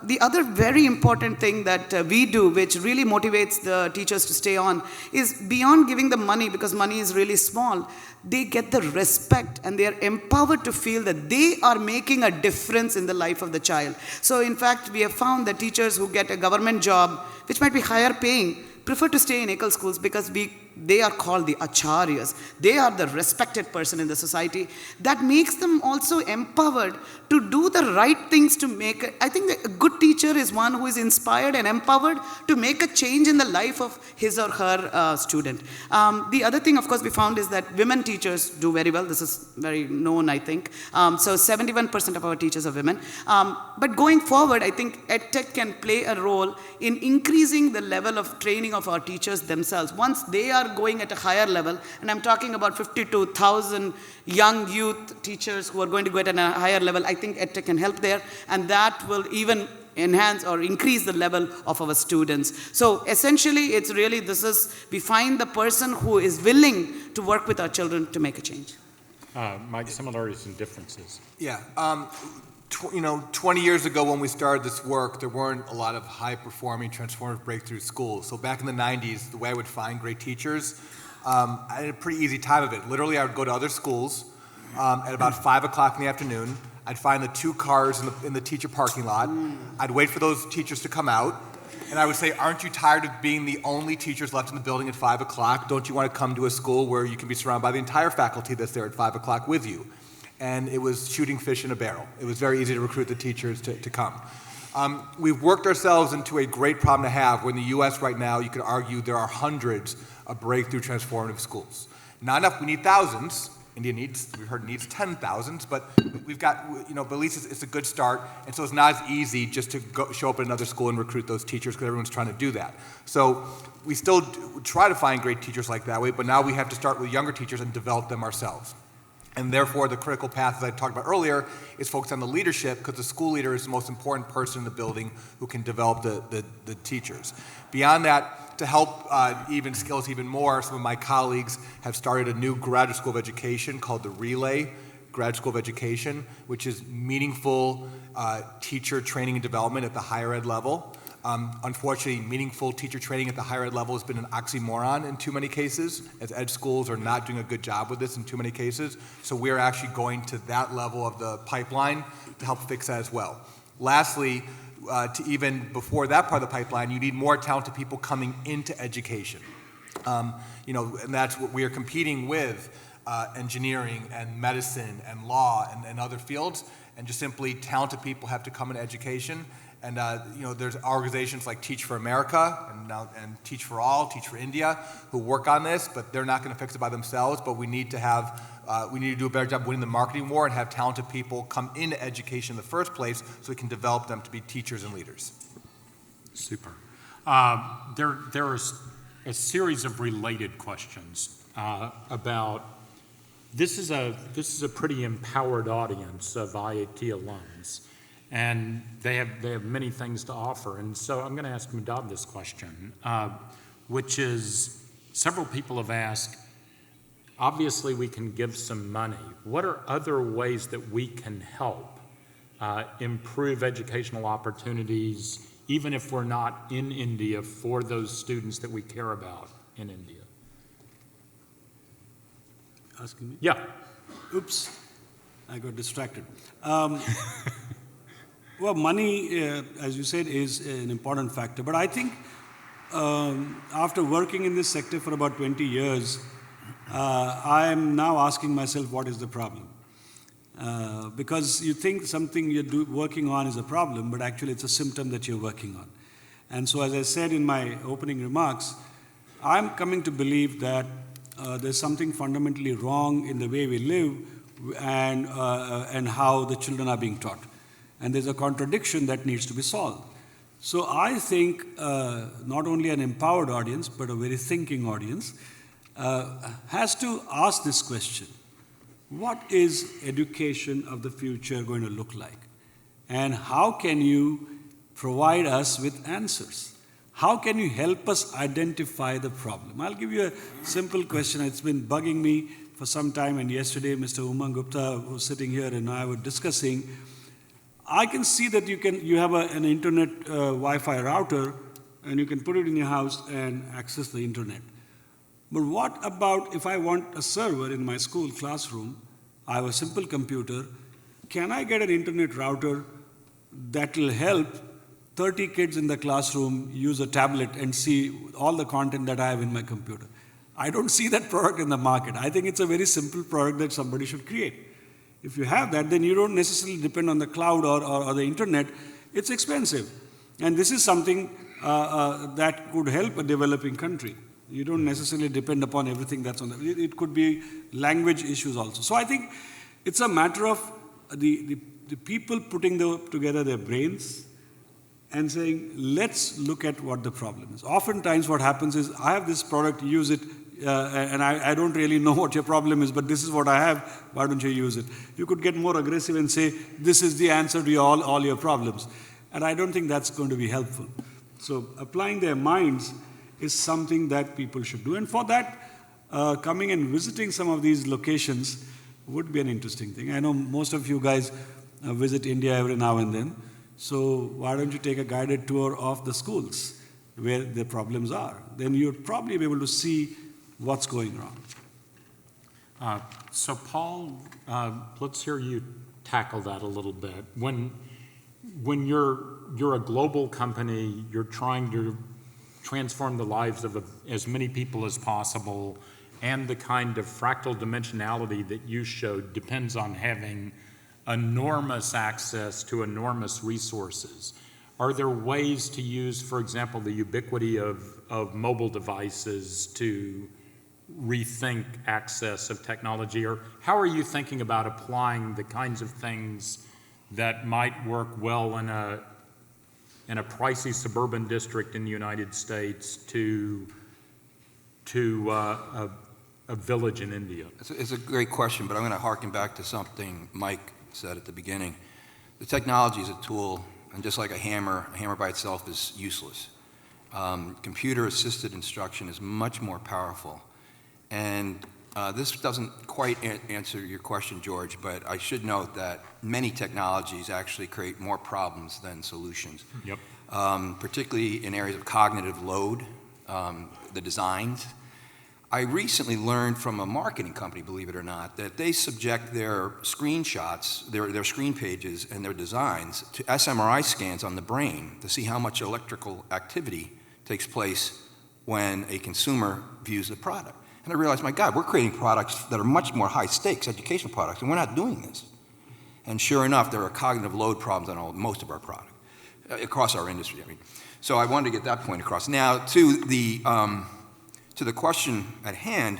the other very important thing that we do, which really motivates the teachers to stay on, is beyond giving them money, because money is really small, they get the respect and they are empowered to feel that they are making a difference in the life of the child. So in fact, we have found that teachers who get a government job, which might be higher paying, prefer to stay in Ekal schools because they are called the acharyas. They are the respected person in the society. That makes them also empowered to do the right things to make it. I think a good teacher is one who is inspired and empowered to make a change in the life of his or her student. The other thing, of course, we found is that women teachers do very well. This is very known, I think. So 71% of our teachers are women. But going forward, I think EdTech can play a role in increasing the level of training of our teachers themselves. Once they are going at a higher level, and I'm talking about 52,000 young youth teachers who are going to go at a higher level, I think EdTech can help there, and that will even enhance or increase the level of our students. So essentially, it's really we find the person who is willing to work with our children to make a change. Mike, similarities and differences. Yeah. 20 years ago when we started this work, there weren't a lot of high-performing, transformative breakthrough schools. So back in the 90s, the way I would find great teachers, I had a pretty easy time of it. Literally, I would go to other schools at about 5 o'clock in the afternoon. I'd find the 2 cars in the teacher parking lot. I'd wait for those teachers to come out. And I would say, aren't you tired of being the only teachers left in the building at 5 o'clock? Don't you want to come to a school where you can be surrounded by the entire faculty that's there at 5 o'clock with you? And it was shooting fish in a barrel. It was very easy to recruit the teachers to come. We've worked ourselves into a great problem to have, where in the US right now, you could argue there are hundreds of breakthrough transformative schools. Not enough, we need thousands. India needs 10,000s, but we've got, but at least it's a good start. And so it's not as easy just to show up at another school and recruit those teachers, because everyone's trying to do that. So we still try to find great teachers like that way, but now we have to start with younger teachers and develop them ourselves. And therefore, the critical path, as I talked about earlier, is focused on the leadership, because the school leader is the most important person in the building who can develop the teachers. Beyond that, to help scale us even more, some of my colleagues have started a new graduate school of education called the Relay Graduate School of Education, which is meaningful teacher training and development at the higher ed level. Unfortunately, meaningful teacher training at the higher ed level has been an oxymoron in too many cases, as ed schools are not doing a good job with this in too many cases. So we're actually going to that level of the pipeline to help fix that as well. Lastly, to even before that part of the pipeline, you need more talented people coming into education. And that's what we are competing with, engineering and medicine and law and other fields, and just simply talented people have to come into education. And there's organizations like Teach for America and Teach for All, Teach for India, who work on this, but they're not going to fix it by themselves. But we need to do a better job winning the marketing war and have talented people come into education in the first place, so we can develop them to be teachers and leaders. Super. There is a series of related questions about. This is a pretty empowered audience of IAT alums. And they have many things to offer. And so I'm going to ask Madhav this question, which is, several people have asked, obviously we can give some money. What are other ways that we can help improve educational opportunities, even if we're not in India, for those students that we care about in India? Asking me? Yeah. Oops, I got distracted. Well, money, as you said, is an important factor. But I think after working in this sector for about 20 years, I am now asking myself, what is the problem? Because you think something you're working on is a problem, but actually it's a symptom that you're working on. And so, as I said in my opening remarks, I'm coming to believe that there's something fundamentally wrong in the way we live and how the children are being taught. And there's a contradiction that needs to be solved. So I think not only an empowered audience, but a very thinking audience has to ask this question. What is education of the future going to look like? And how can you provide us with answers? How can you help us identify the problem? I'll give you a simple question. It's been bugging me for some time, and yesterday Mr. Umang Gupta was sitting here and I were discussing. I can see that you have an internet Wi-Fi router and you can put it in your house and access the internet. But what about if I want a server in my school classroom? I have a simple computer. Can I get an internet router that will help 30 kids in the classroom use a tablet and see all the content that I have in my computer? I don't see that product in the market. I think it's a very simple product that somebody should create. If you have that, then you don't necessarily depend on the cloud or the internet. It's expensive. And this is something that could help a developing country. You don't necessarily depend upon everything that's on the, it could be language issues also. So I think it's a matter of the people putting together their brains and saying, let's look at what the problem is. Oftentimes what happens is, I have this product, use it, and I don't really know what your problem is, but this is what I have, why don't you use it? You could get more aggressive and say, this is the answer to all your problems. And I don't think that's going to be helpful. So applying their minds is something that people should do. And for that, coming and visiting some of these locations would be an interesting thing. I know most of you guys visit India every now and then. So why don't you take a guided tour of the schools where the problems are? Then you'd probably be able to see what's going wrong. So Paul, let's hear you tackle that a little bit. When you're a global company, you're trying to transform the lives of as many people as possible, and the kind of fractal dimensionality that you showed depends on having enormous access to enormous resources. Are there ways to use, for example, the ubiquity of mobile devices to rethink access of technology? Or how are you thinking about applying the kinds of things that might work well in a pricey suburban district in the United States to a village in India? It's a great question, but I'm going to harken back to something Mike said at the beginning. The technology is a tool, and just like a hammer by itself is useless. Computer-assisted instruction is much more powerful. And this doesn't quite answer your question, George, but I should note that many technologies actually create more problems than solutions. Yep. Particularly in areas of cognitive load, the designs. I recently learned from a marketing company, believe it or not, that they subject their screenshots, their screen pages and their designs to fMRI scans on the brain to see how much electrical activity takes place when a consumer views the product. And I realized, my God, we're creating products that are much more high stakes, educational products, and we're not doing this. And sure enough, there are cognitive load problems on most of our product, across our industry, I mean. So I wanted to get that point across. Now, to the question at hand,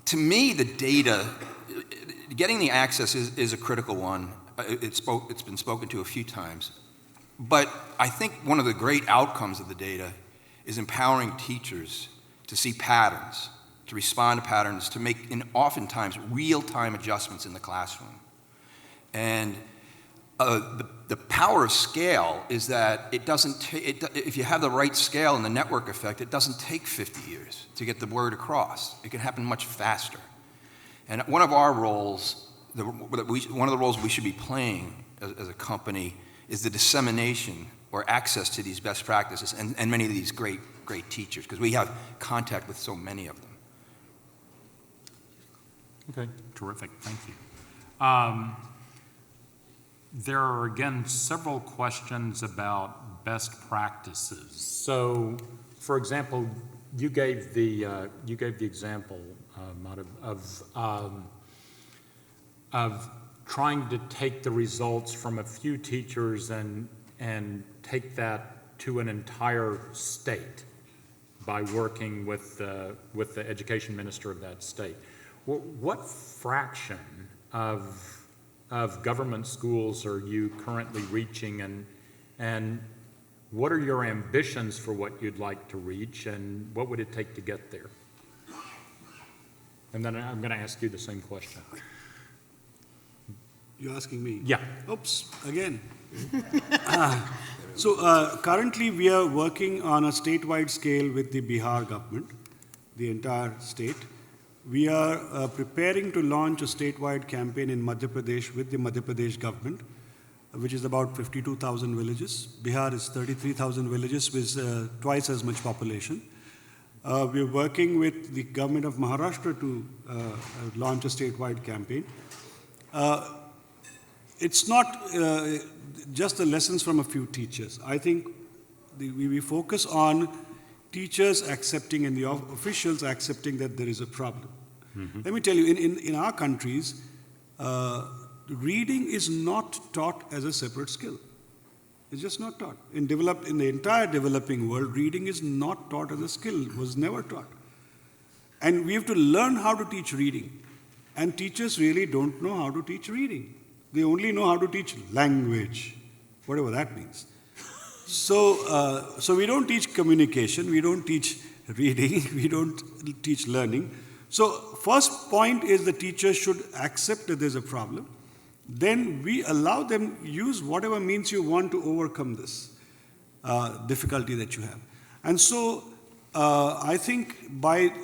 to me, the data, getting the access is a critical one. It's been spoken to a few times. But I think one of the great outcomes of the data is empowering teachers to see patterns, to respond to patterns, to make, oftentimes, real-time adjustments in the classroom. And the power of scale is that it doesn't if you have the right scale and the network effect, it doesn't take 50 years to get the word across. It can happen much faster. And one of our roles, one of the roles we should be playing as a company is the dissemination or access to these best practices and many of these great teachers, because we have contact with so many of them. Okay, terrific, thank you. There are, again, several questions about best practices. So, for example, you gave the example of trying to take the results from a few teachers and take that to an entire state by working with the education minister of that state. What fraction of government schools are you currently reaching, And what are your ambitions for what you'd like to reach, and what would it take to get there? And then I'm going to ask you the same question. You're asking me? Yeah. Oops, again. Currently we are working on a statewide scale with the Bihar government, the entire state. We are preparing to launch a statewide campaign in Madhya Pradesh with the Madhya Pradesh government, which is about 52,000 villages. Bihar is 33,000 villages with twice as much population. We're working with the government of Maharashtra to launch a statewide campaign. It's not just the lessons from a few teachers. I think we focus on teachers accepting and the officials accepting that there is a problem. Mm-hmm. Let me tell you, in our countries, reading is not taught as a separate skill. It's just not taught. In the entire developing world, reading is not taught as a skill, was never taught. And we have to learn how to teach reading. And teachers really don't know how to teach reading. They only know how to teach language, whatever that means. So we don't teach communication, we don't teach reading, we don't teach learning. So first point is the teacher should accept that there's a problem. Then we allow them use whatever means you want to overcome this difficulty that you have. And so I think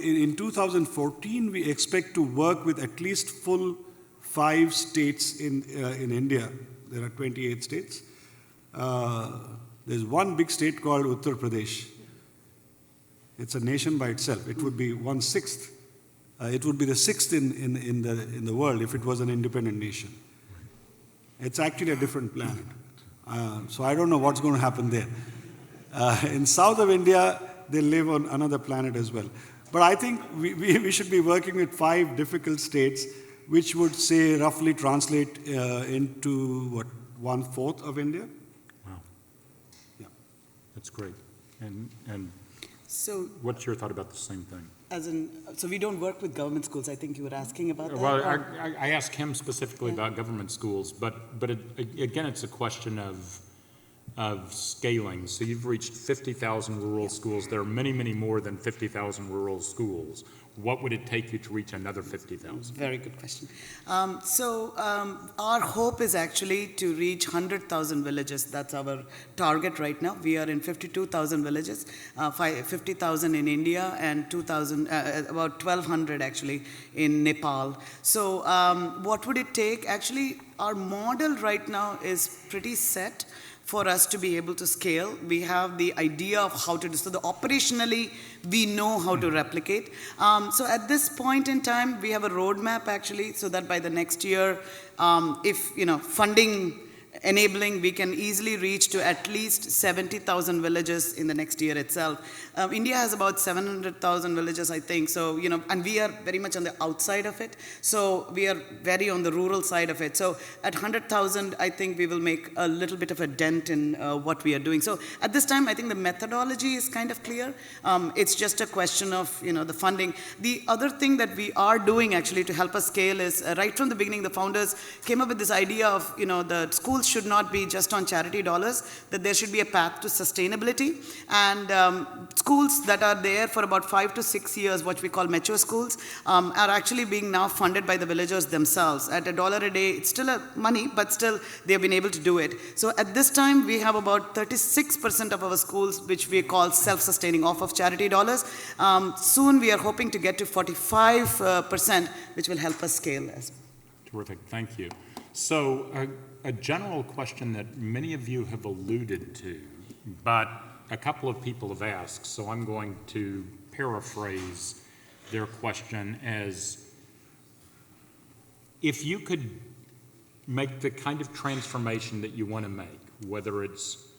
in 2014 we expect to work with at least full 5 states in India. There are 28 states. There's one big state called Uttar Pradesh. It's a nation by itself. It would be 1/6. It would be the 6th in the world if it was an independent nation. It's actually a different planet. So I don't know what's going to happen there. In south of India, they live on another planet as well. But I think we should be working with 5 difficult states, which would say roughly translate into what, 1/4 of India? Wow. Yeah. That's great. And So, what's your thought about the same thing? so we don't work with government schools. I think you were asking about that. Well, I asked him specifically about government schools, but again, it's a question of scaling. So you've reached 50,000 rural schools. There are many, many more than 50,000 rural schools. What would it take you to reach another 50,000? Very good question. Our hope is actually to reach 100,000 villages. That's our target right now. We are in 52,000 villages, 50,000 in India and 2,000, about 1,200 actually in Nepal. So what would it take? Actually, our model right now is pretty set for us to be able to scale. We have the idea of how to do so. Operationally, we know how to replicate. So at this point in time, we have a roadmap actually, so that by the next year, if funding enabling, we can easily reach to at least 70,000 villages in the next year itself. India has about 700,000 villages, I think. So, and we are very much on the outside of it. So we are very on the rural side of it. So at 100,000, I think we will make a little bit of a dent in what we are doing. So at this time, I think the methodology is kind of clear. It's just a question of, the funding. The other thing that we are doing actually to help us scale is right from the beginning, the founders came up with this idea of, the schools should not be just on charity dollars, that there should be a path to sustainability. And schools that are there for about 5 to 6 years, what we call mature schools, are actually being now funded by the villagers themselves. At $1 a day, it's still money, but still they've been able to do it. So at this time, we have about 36% of our schools, which we call self-sustaining off of charity dollars. Soon we are hoping to get to 45%, which will help us scale as well. Terrific, thank you. So a general question that many of you have alluded to, but a couple of people have asked, so I'm going to paraphrase their question as, if you could make the kind of transformation that you want to make, whether it's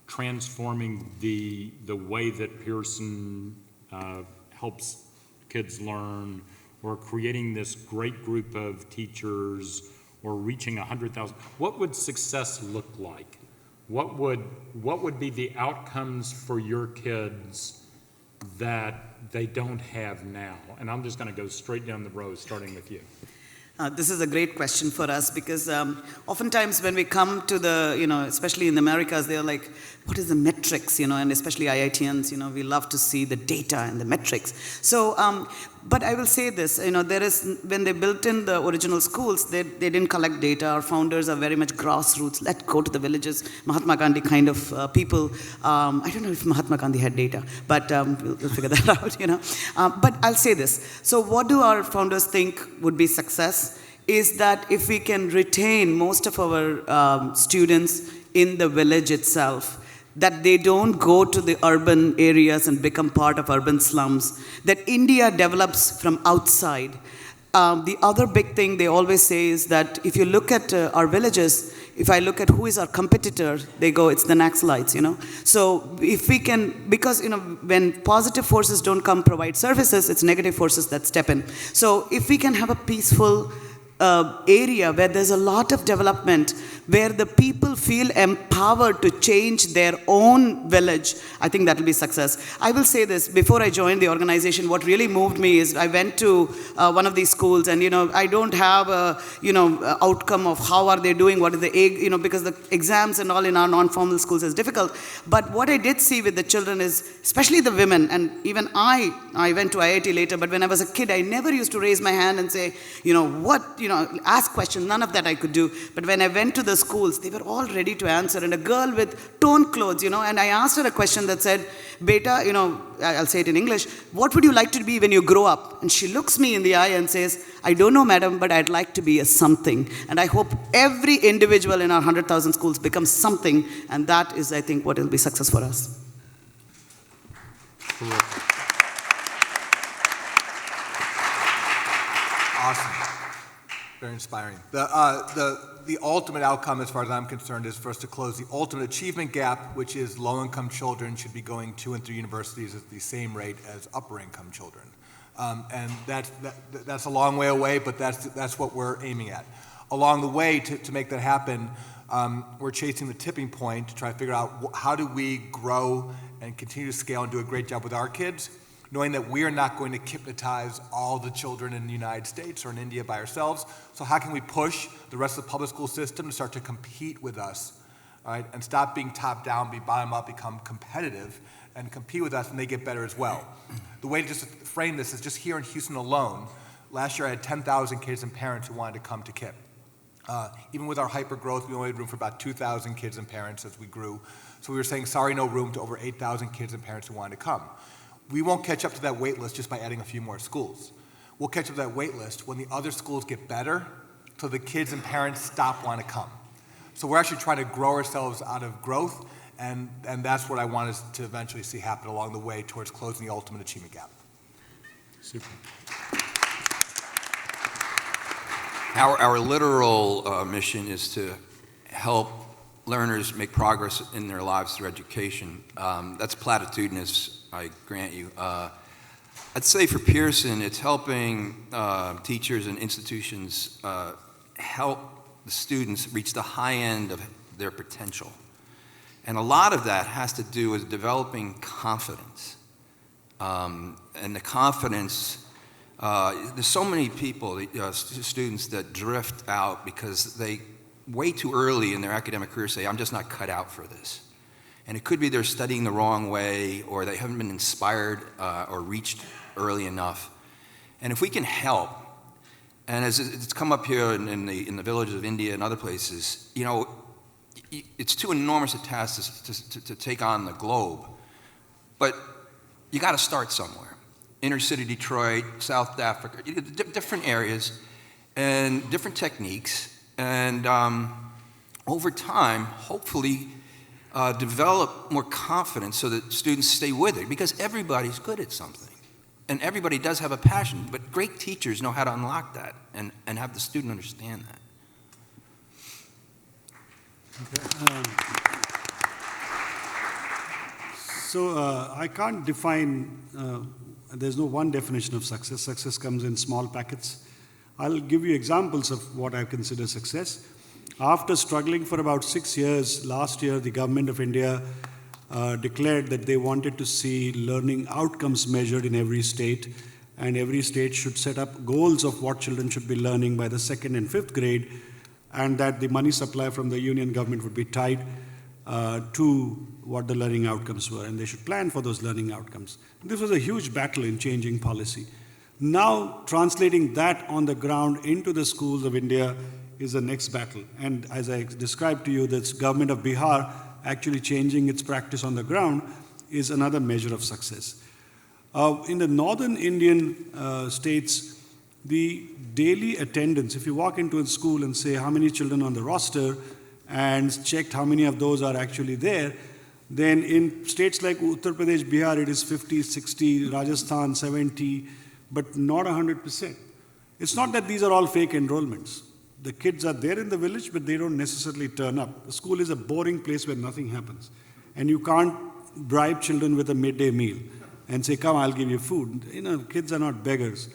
transforming the way that Pearson helps kids learn, or creating this great group of teachers, or reaching 100,000, what would success look like? What would be the outcomes for your kids that they don't have now? And I'm just going to go straight down the row, starting with you. This is a great question for us because oftentimes when we come to the, especially in the Americas, they're like, what is the metrics, and especially IITians, we love to see the data and the metrics. So, but I will say this, there is, when they built in the original schools, they didn't collect data. Our founders are very much grassroots. Let's go to the villages, Mahatma Gandhi kind of people. I don't know if Mahatma Gandhi had data, but we'll figure that out, But I'll say this. So what do our founders think would be success? Is that if we can retain most of our students in the village itself, that they don't go to the urban areas and become part of urban slums, that India develops from outside. The other big thing they always say is that if you look at our villages, if I look at who is our competitor, they go, it's the Naxalites, So if we can, because, when positive forces don't come provide services, it's negative forces that step in. So if we can have a peaceful area where there's a lot of development, where the people feel empowered to change their own village, I think that will be success. I will say this, before I joined the organization, what really moved me is I went to one of these schools and, I don't have a, outcome of how are they doing, what is the, because the exams and all in our non-formal schools is difficult. But what I did see with the children is, especially the women, and even I went to IIT later, but when I was a kid, I never used to raise my hand and say, ask questions, none of that I could do. But when I went to the schools, they were all ready to answer. And a girl with torn clothes, and I asked her a question that said, Beta, I'll say it in English, what would you like to be when you grow up? And she looks me in the eye and says, I don't know, madam, but I'd like to be a something. And I hope every individual in our 100,000 schools becomes something. And that is, I think, what will be success for us. Awesome. Very inspiring. The ultimate outcome, as far as I'm concerned, is for us to close the ultimate achievement gap, which is low-income children should be going to and through universities at the same rate as upper-income children. And that's a long way away, but that's what we're aiming at. Along the way, to make that happen, we're chasing the tipping point to try to figure out how do we grow and continue to scale and do a great job with our kids, knowing that we are not going to hypnotize all the children in the United States or in India by ourselves. So how can we push the rest of the public school system to start to compete with us, all right, and stop being top-down, be bottom-up, become competitive, and compete with us, and they get better as well. The way to just frame this is just here in Houston alone, last year I had 10,000 kids and parents who wanted to come to KIPP. Even with our hyper-growth, we only had room for about 2,000 kids and parents as we grew. So we were saying, sorry, no room to over 8,000 kids and parents who wanted to come. We won't catch up to that wait list just by adding a few more schools. We'll catch up to that wait list when the other schools get better, so the kids and parents stop wanting to come. So we're actually trying to grow ourselves out of growth, and that's what I want us to eventually see happen along the way towards closing the ultimate achievement gap. Super. Our literal mission is to help learners make progress in their lives through education. That's platitudinous, I grant you. I'd say for Pearson, it's helping teachers and institutions help the students reach the high end of their potential. And a lot of that has to do with developing confidence. And the confidence, there's so many people, students that drift out because they way too early in their academic career say, I'm just not cut out for this. And it could be they're studying the wrong way, or they haven't been inspired or reached early enough. And if we can help, and as it's come up here in the villages of India and other places, it's too enormous a task to take on the globe. But you got to start somewhere. Inner city Detroit, South Africa, different areas and different techniques. And over time, hopefully, develop more confidence so that students stay with it, because everybody's good at something. And everybody does have a passion, but great teachers know how to unlock that and have the student understand that. Okay. I can't define, there's no one definition of success. Success comes in small packets. I'll give you examples of what I consider success. After struggling for about 6 years, last year the government of India declared that they wanted to see learning outcomes measured in every state, and every state should set up goals of what children should be learning by the 2nd and 5th grade, and that the money supply from the union government would be tied to what the learning outcomes were, and they should plan for those learning outcomes. This was a huge battle in changing policy. Now, translating that on the ground into the schools of India is the next battle. And as I described to you, the government of Bihar actually changing its practice on the ground is another measure of success. In the northern Indian states, the daily attendance, if you walk into a school and say how many children on the roster and checked how many of those are actually there, then in states like Uttar Pradesh, Bihar, it is 50, 60, Rajasthan, 70, but not 100%. It's not that these are all fake enrollments. The kids are there in the village, but they don't necessarily turn up. The school is a boring place where nothing happens. And you can't bribe children with a midday meal and say, come, I'll give you food. Kids are not beggars.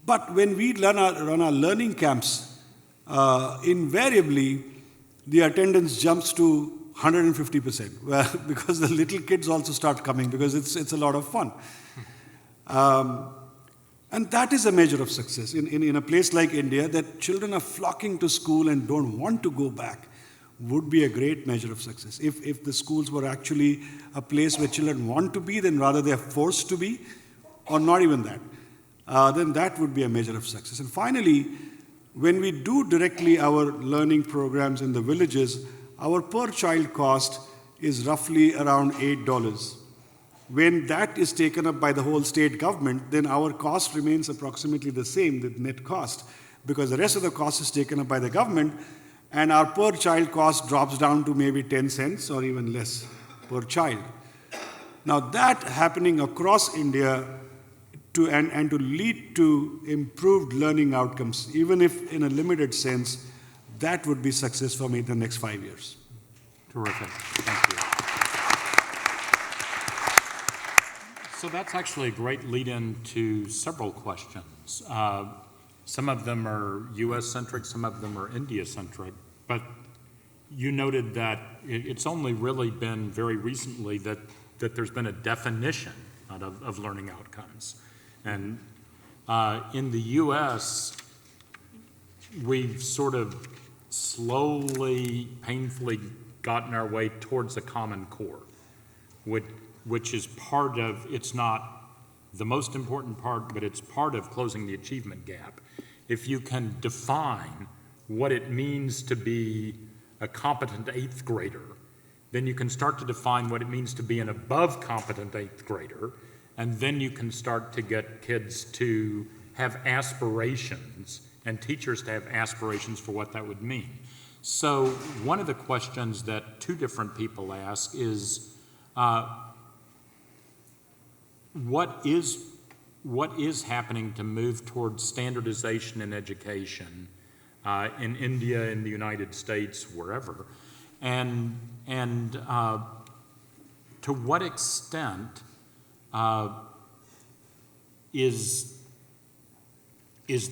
But when we run our learning camps, invariably, the attendance jumps to 150%, well, because the little kids also start coming because it's a lot of fun. And that is a measure of success. In a place like India, that children are flocking to school and don't want to go back would be a great measure of success. If the schools were actually a place where children want to be, then rather they are forced to be, or not even that, then that would be a measure of success. And finally, when we do directly our learning programs in the villages, our per child cost is roughly around $8. When that is taken up by the whole state government, then our cost remains approximately the same, the net cost, because the rest of the cost is taken up by the government, and our per child cost drops down to maybe 10 cents or even less per child. Now that happening across India and to lead to improved learning outcomes, even if in a limited sense, that would be success for me in the next 5 years. Terrific. Thank you. So that's actually a great lead-in to several questions. Some of them are US-centric, some of them are India-centric, but you noted that it's only really been very recently that there's been a definition of learning outcomes. And in the US, we've sort of slowly, painfully gotten our way towards a common core, which is part of, it's not the most important part, but it's part of closing the achievement gap. If you can define what it means to be a competent 8th grader, then you can start to define what it means to be an above competent 8th grader, and then you can start to get kids to have aspirations and teachers to have aspirations for what that would mean. So one of the questions that two different people ask is, what is happening to move towards standardization in education in India, in the United States, wherever, and to what extent is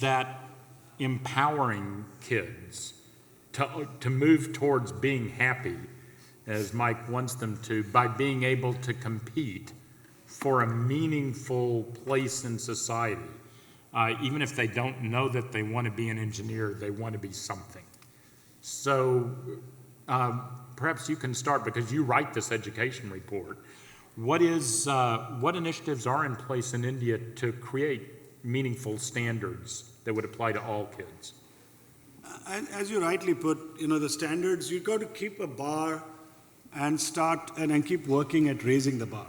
that empowering kids to move towards being happy, as Mike wants them to, by being able to compete for a meaningful place in society. Even if they don't know that they want to be an engineer, they want to be something. So perhaps you can start, because you write this education report. What initiatives are in place in India to create meaningful standards that would apply to all kids? As you rightly put, the standards, you've got to keep a bar and start and keep working at raising the bar.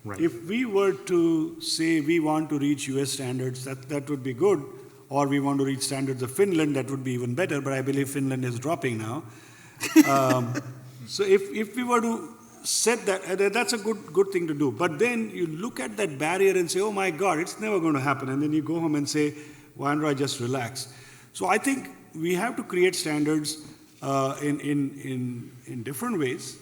Right. If we were to say we want to reach US standards, that would be good, or we want to reach standards of Finland, that would be even better, but I believe Finland is dropping now. So if we were to set that, that's a good thing to do. But then you look at that barrier and say, oh my God, it's never going to happen. And then you go home and say, why don't I just relax? So I think we have to create standards in different ways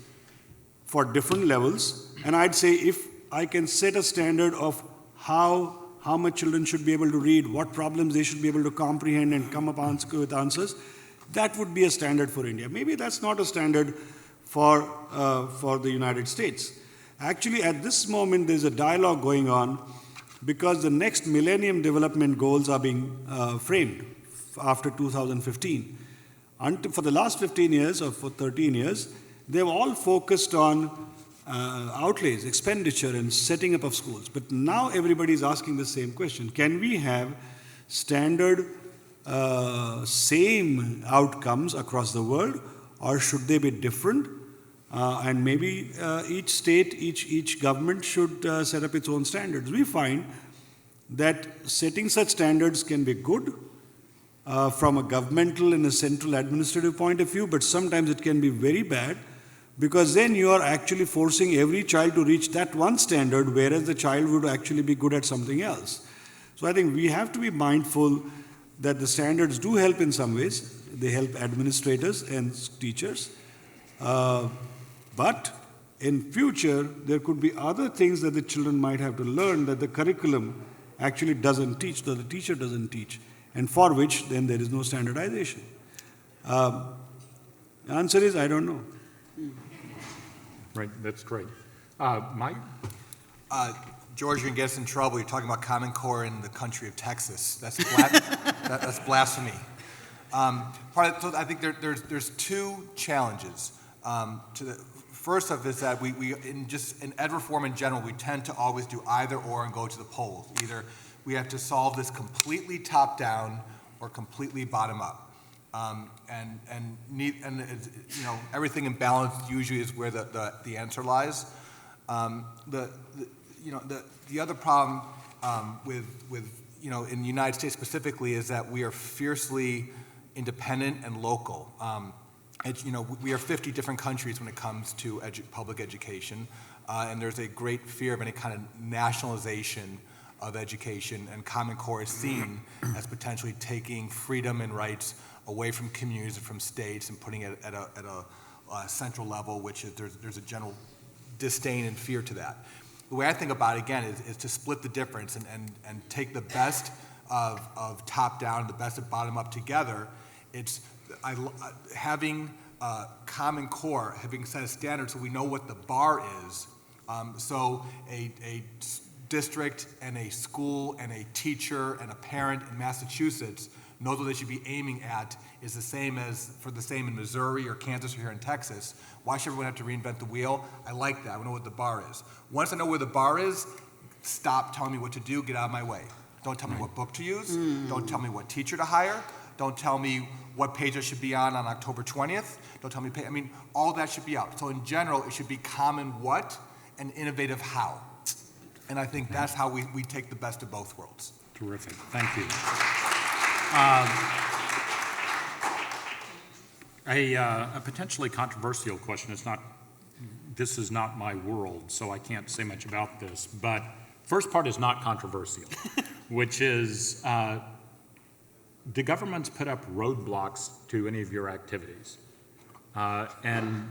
for different levels. And I'd say if I can set a standard of how much children should be able to read, what problems they should be able to comprehend and come up with answers, that would be a standard for India. Maybe that's not a standard for the United States. Actually, at this moment, there's a dialogue going on because the next Millennium Development Goals are being framed after 2015. For the last 15 years or for 13 years, they've all focused on outlays, expenditure, and setting up of schools. But now everybody is asking the same question. Can we have standard, same outcomes across the world, or should they be different? And maybe each state, each government should set up its own standards. We find that setting such standards can be good from a governmental and a central administrative point of view, but sometimes it can be very bad, because then you are actually forcing every child to reach that one standard, whereas the child would actually be good at something else. So I think we have to be mindful that the standards do help in some ways. They help administrators and teachers. But in future, there could be other things that the children might have to learn that the curriculum actually doesn't teach, that the teacher doesn't teach, and for which then there is no standardization. The answer is, I don't know. Right, that's great. Mike? George, you're going to get us in trouble. You're talking about Common Core in the country of Texas. That's that's blasphemy. So I think there's two challenges. First of is that we in ed reform in general, we tend to always do either or and go to the polls. Either we have to solve this completely top down or completely bottom up. Everything in balance usually is where the answer lies. The other problem in the United States specifically is that we are fiercely independent and local. We are 50 different countries when it comes to public education, and there's a great fear of any kind of nationalization of education, and Common Core is seen as potentially taking freedom and rights away from communities and from states and putting it at a central level, which is there's a general disdain and fear to that. The way I think about it, again, is to split the difference and take the best of top down, the best of bottom up together. It's having Common Core, having set a standard so we know what the bar is. So a district and a school and a teacher and a parent in Massachusetts knows what they should be aiming at is the same in Missouri or Kansas or here in Texas. Why should everyone have to reinvent the wheel? I like that. I know what the bar is. Once I know where the bar is, stop telling me what to do, get out of my way. Don't tell me what book to use. Don't tell me what teacher to hire. Don't tell me what page I should be on October 20th. Don't tell me, all that should be out. So in general, it should be common what and innovative how. And I think that's how we take the best of both worlds. Terrific. Thank you. A potentially controversial question. This is not my world, so I can't say much about this. But first part is not controversial, which is the government's put up roadblocks to any of your activities. And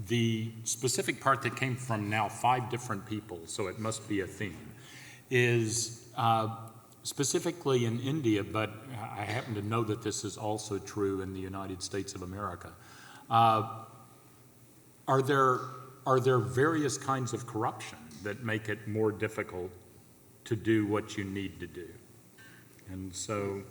the specific part that came from now 5 different people, so it must be a theme, is specifically in India, but I happen to know that this is also true in the United States of America. Are there various kinds of corruption that make it more difficult to do what you need to do? And so...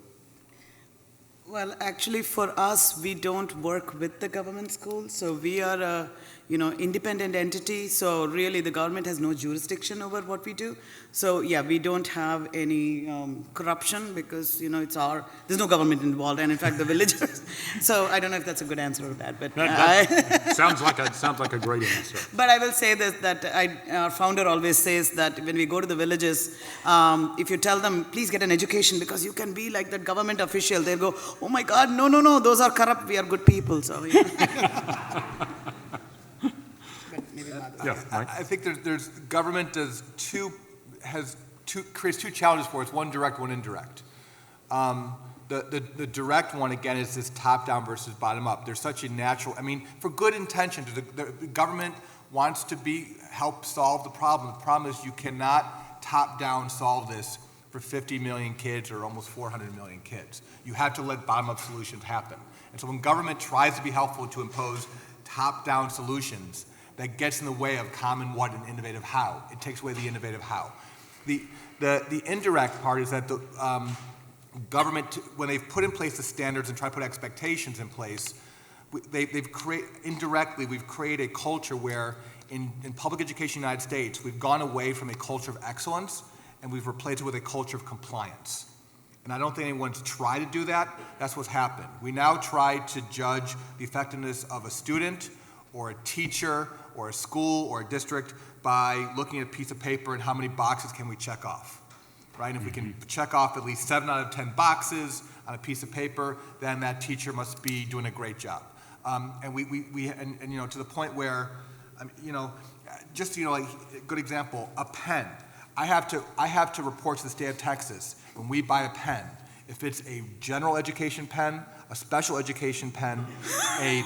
Well, actually, for us, we don't work with the government school, so we are a independent entity. So really, the government has no jurisdiction over what we do. So yeah, we don't have any corruption because there's no government involved, and in fact, the villagers. So I don't know if that's a good answer to that, but that sounds like a great answer. But I will say this, that our founder always says that when we go to the villages, if you tell them, please get an education because you can be like that government official, they'll go, oh my God, no, those are corrupt, we are good people. So, I think there's government creates two challenges for us, one direct, one indirect. The direct one, again, is this top-down versus bottom-up. There's such a natural, for good intention, the government wants to help solve the problem. The problem is you cannot top-down solve this for 50 million kids or almost 400 million kids. You have to let bottom-up solutions happen. And so when government tries to be helpful to impose top-down solutions, that gets in the way of common what and innovative how. It takes away the innovative how. The indirect part is that the government, when they've put in place the standards and try to put expectations in place, we've created a culture where in public education in the United States, we've gone away from a culture of excellence and we've replaced it with a culture of compliance. And I don't think anyone's tried to do that. That's what's happened. We now try to judge the effectiveness of a student or a teacher or a school or a district by looking at a piece of paper and how many boxes can we check off, right? And if we can check off at least 7 out of 10 boxes on a piece of paper, then that teacher must be doing a great job. And you know, to the point where, you know, just, you know, like a good example, a pen. I have to report to the state of Texas when we buy a pen, if it's a general education pen, a special education pen, a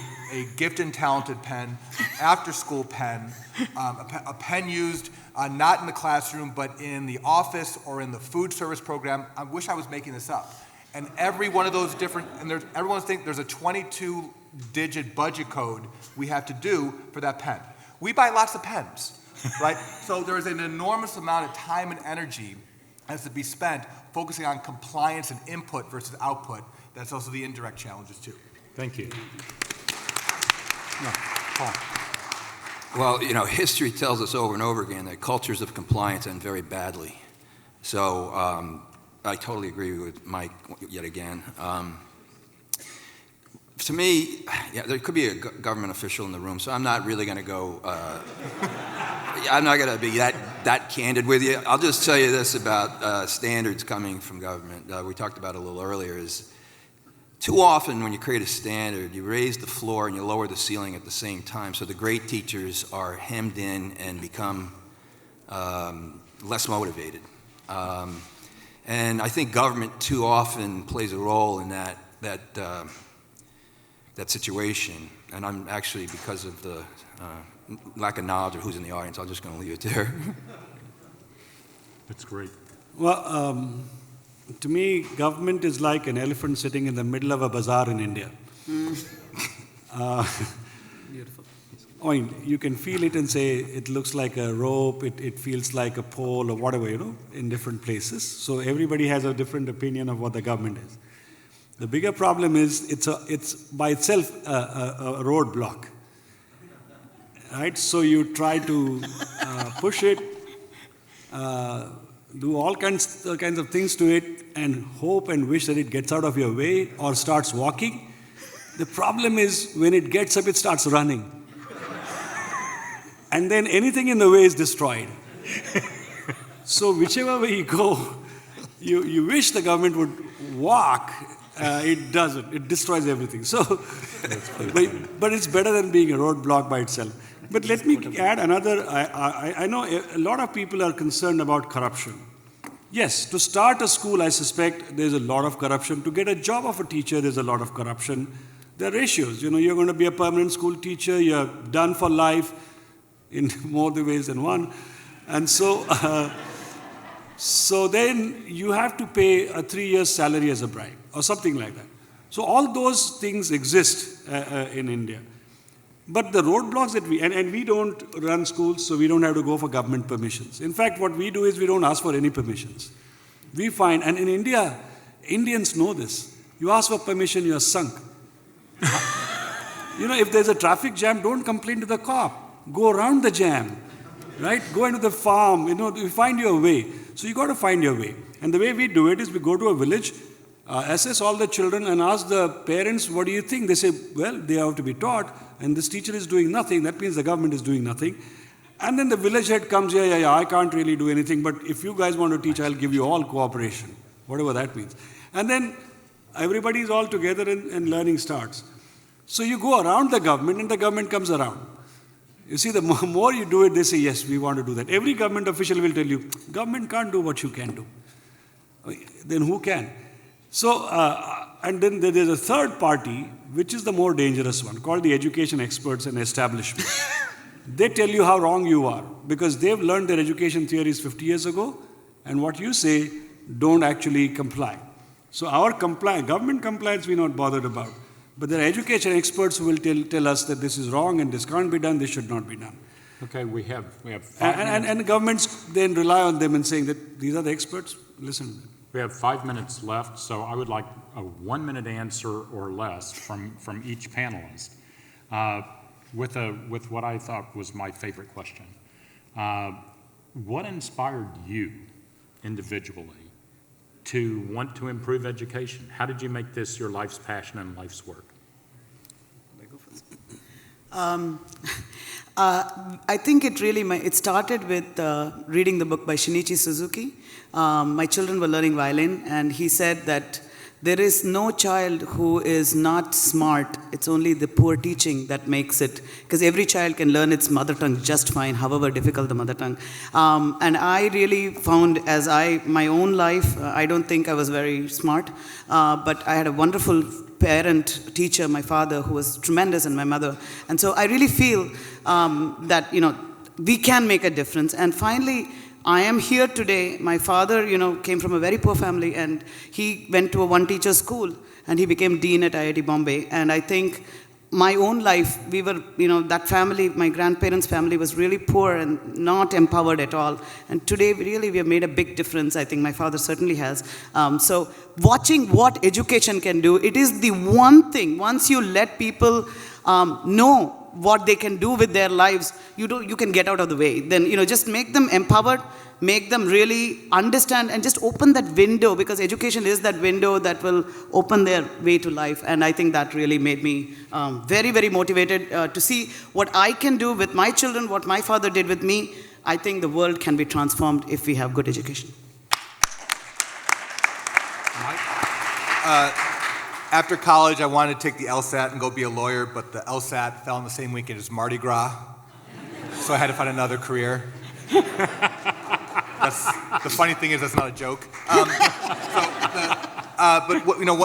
gifted and talented pen, after school pen, a pen used not in the classroom but in the office or in the food service program. I wish I was making this up. And every one of those different, and everyone's thinking there's a 22-digit budget code we have to do for that pen. We buy lots of pens, right? So there is an enormous amount of time and energy has to be spent focusing on compliance and input versus output. That's also the indirect challenges too. Thank you. No, Paul. Well, you know, history tells us over and over again that cultures of compliance end very badly. So I totally agree with Mike yet again. To me, yeah, there could be a government official in the room, so I'm not really going to go, I'm not going to be that candid with you. I'll just tell you this about standards coming from government. We talked about it a little earlier, is too often when you create a standard, you raise the floor and you lower the ceiling at the same time, so the great teachers are hemmed in and become less motivated. And I think government too often plays a role in that situation, and I'm actually, because of the lack of knowledge of who's in the audience, I'm just going to leave it there. That's great. Well, to me, government is like an elephant sitting in the middle of a bazaar in India. Beautiful. I mean, you can feel it and say it looks like a rope, it feels like a pole or whatever, you know, in different places. So everybody has a different opinion of what the government is. The bigger problem is it's by itself a roadblock, right? So you try to push it, do all kinds of things to it, and hope and wish that it gets out of your way or starts walking. The problem is when it gets up, it starts running. And then anything in the way is destroyed. So whichever way you go, you wish the government would walk. It doesn't. It destroys everything. So, but it's better than being a roadblock by itself. But let me add another. I know a lot of people are concerned about corruption. Yes, to start a school, I suspect there's a lot of corruption. To get a job of a teacher, there's a lot of corruption. There are ratios. You know, you're going to be a permanent school teacher. You're done for life in more ways than one. And so, so then you have to pay a 3-year salary as a bribe or something like that. So all those things exist in India. But the roadblocks that and we don't run schools, so we don't have to go for government permissions. In fact, what we do is we don't ask for any permissions. We find, and in India, Indians know this. You ask for permission, you are sunk. You know, if there's a traffic jam, don't complain to the cop. Go around the jam, right? Go into the farm, you know, you find your way. So you got to find your way. And the way we do it is we go to a village, assess all the children and ask the parents, what do you think? They say, well, they have to be taught, and this teacher is doing nothing. That means the government is doing nothing. And then the village head comes, yeah, I can't really do anything, but if you guys want to teach, I'll give you all cooperation, whatever that means. And then everybody is all together and learning starts. So you go around the government and the government comes around. You see, the more you do it, they say, yes, we want to do that. Every government official will tell you, government can't do what you can do. Then who can? So, and then there's a third party, which is the more dangerous one, called the education experts and establishment. They tell you how wrong you are, because they've learned their education theories 50 years ago, and what you say don't actually comply. So our government compliance we're not bothered about. But there are education experts who will tell us that this is wrong and this can't be done, this should not be done. Okay, we have 5 minutes. And governments then rely on them and saying that these are the experts, listen to them. We have 5 minutes left, so I would like a 1-minute answer or less from each panelist with what I thought was my favorite question. What inspired you individually to want to improve education? How did you make this your life's passion and life's work? I think it started with reading the book by Shinichi Suzuki. My children were learning violin, and he said that there is no child who is not smart. It's only the poor teaching that makes it, because every child can learn its mother tongue just fine, however difficult the mother tongue. And I really found, my own life, I don't think I was very smart, but I had a wonderful parent, teacher, my father, who was tremendous, and my mother. And so I really feel that, we can make a difference. And finally, I am here today. My father, came from a very poor family, and he went to a one-teacher school, and he became dean at IIT Bombay. And I think my own life, we were, that family, my grandparents' family was really poor and not empowered at all. And today, really, we have made a big difference. I think my father certainly has. So watching what education can do, it is the one thing, once you let people know what they can do with their lives, you can get out of the way. Then, just make them empowered, make them really understand, and just open that window, because education is that window that will open their way to life. And I think that really made me very, very motivated to see what I can do with my children, what my father did with me. I think the world can be transformed if we have good education. After college, I wanted to take the LSAT and go be a lawyer, but the LSAT fell on the same weekend as Mardi Gras, so I had to find another career. The funny thing is, that's not a joke.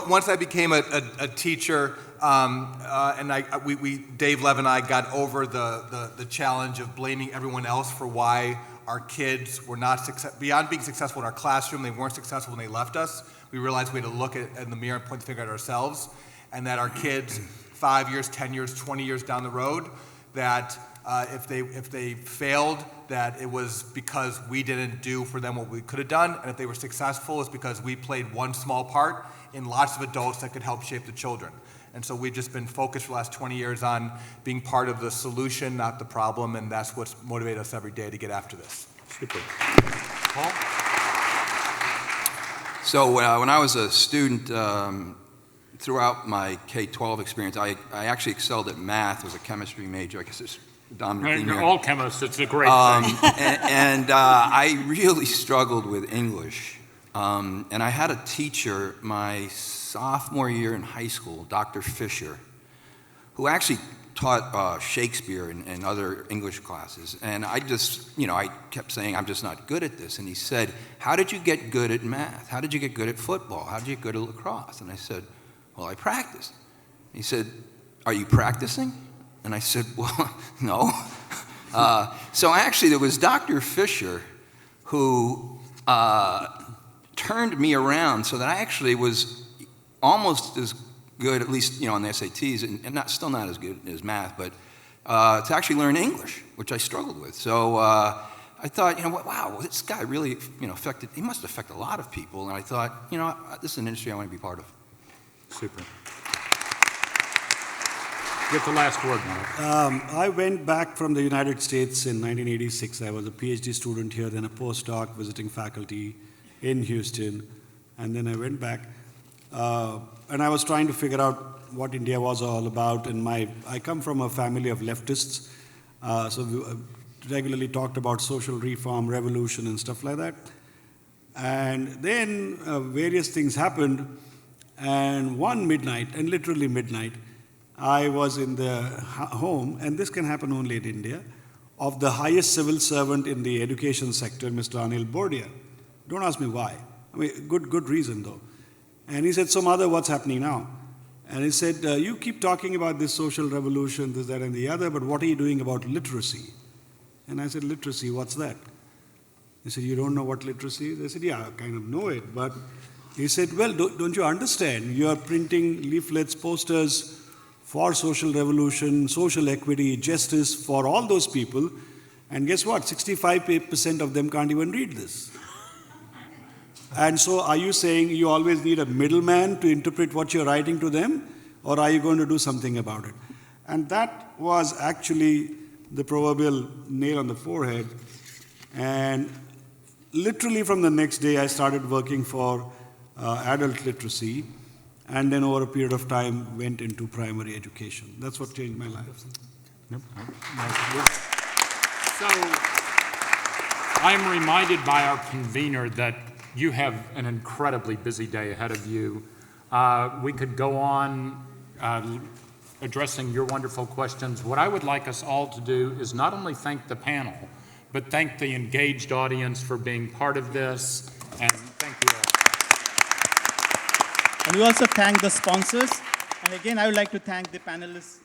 Once I became a teacher, and Dave Lev and I got over the challenge of blaming everyone else for why our kids were not beyond being successful in our classroom, they weren't successful when they left us. We realized we had to look in the mirror and point the finger at ourselves, and that our kids, 5 years, 10 years, 20 years down the road, that if they failed, that it was because we didn't do for them what we could have done, and if they were successful, it's because we played one small part in lots of adults that could help shape the children. And so we've just been focused for the last 20 years on being part of the solution, not the problem, and that's what's motivated us every day to get after this. Super. Paul? So when I was a student, throughout my K-12 experience, I actually excelled at math. Was a chemistry major. I guess it's the dominant theme here. You're all chemists. It's a great thing. And I really struggled with English. And I had a teacher my sophomore year in high school, Dr. Fisher, who actually taught Shakespeare and other English classes. And I just, I kept saying, I'm just not good at this. And he said, how did you get good at math? How did you get good at football? How did you get good at lacrosse? And I said, well, I practiced. He said, are you practicing? And I said, well, no. So actually, there was Dr. Fisher who turned me around so that I actually was almost as good, at least on the SATs, and still not as good as math, but to actually learn English, which I struggled with. So I thought, wow, this guy really, he must affect a lot of people. And I thought, this is an industry I want to be part of. Super. Get the last word, Mark. I went back from the United States in 1986. I was a PhD student here, then a postdoc visiting faculty in Houston, and then I went back. And I was trying to figure out what India was all about. And I come from a family of leftists, so we regularly talked about social reform, revolution, and stuff like that. And then various things happened. And one midnight, and literally midnight, I was in the home, and this can happen only in India, of the highest civil servant in the education sector, Mr. Anil Bordia. Don't ask me why. I mean, good reason though. And he said, so mother, what's happening now? And he said, you keep talking about this social revolution, this, that, and the other, but what are you doing about literacy? And I said, literacy, what's that? He said, you don't know what literacy is? I said, yeah, I kind of know it. But he said, well, don't you understand? You are printing leaflets, posters for social revolution, social equity, justice for all those people, And guess what? 65% of them can't even read this. And so are you saying you always need a middleman to interpret what you're writing to them, or are you going to do something about it? And that was actually the proverbial nail on the forehead. And literally from the next day, I started working for adult literacy, and then over a period of time went into primary education. That's what changed my life. So I'm reminded by our convener that you have an incredibly busy day ahead of you. We could go on addressing your wonderful questions. What I would like us all to do is not only thank the panel, but thank the engaged audience for being part of this, and thank you all. And we also thank the sponsors. And again, I would like to thank the panelists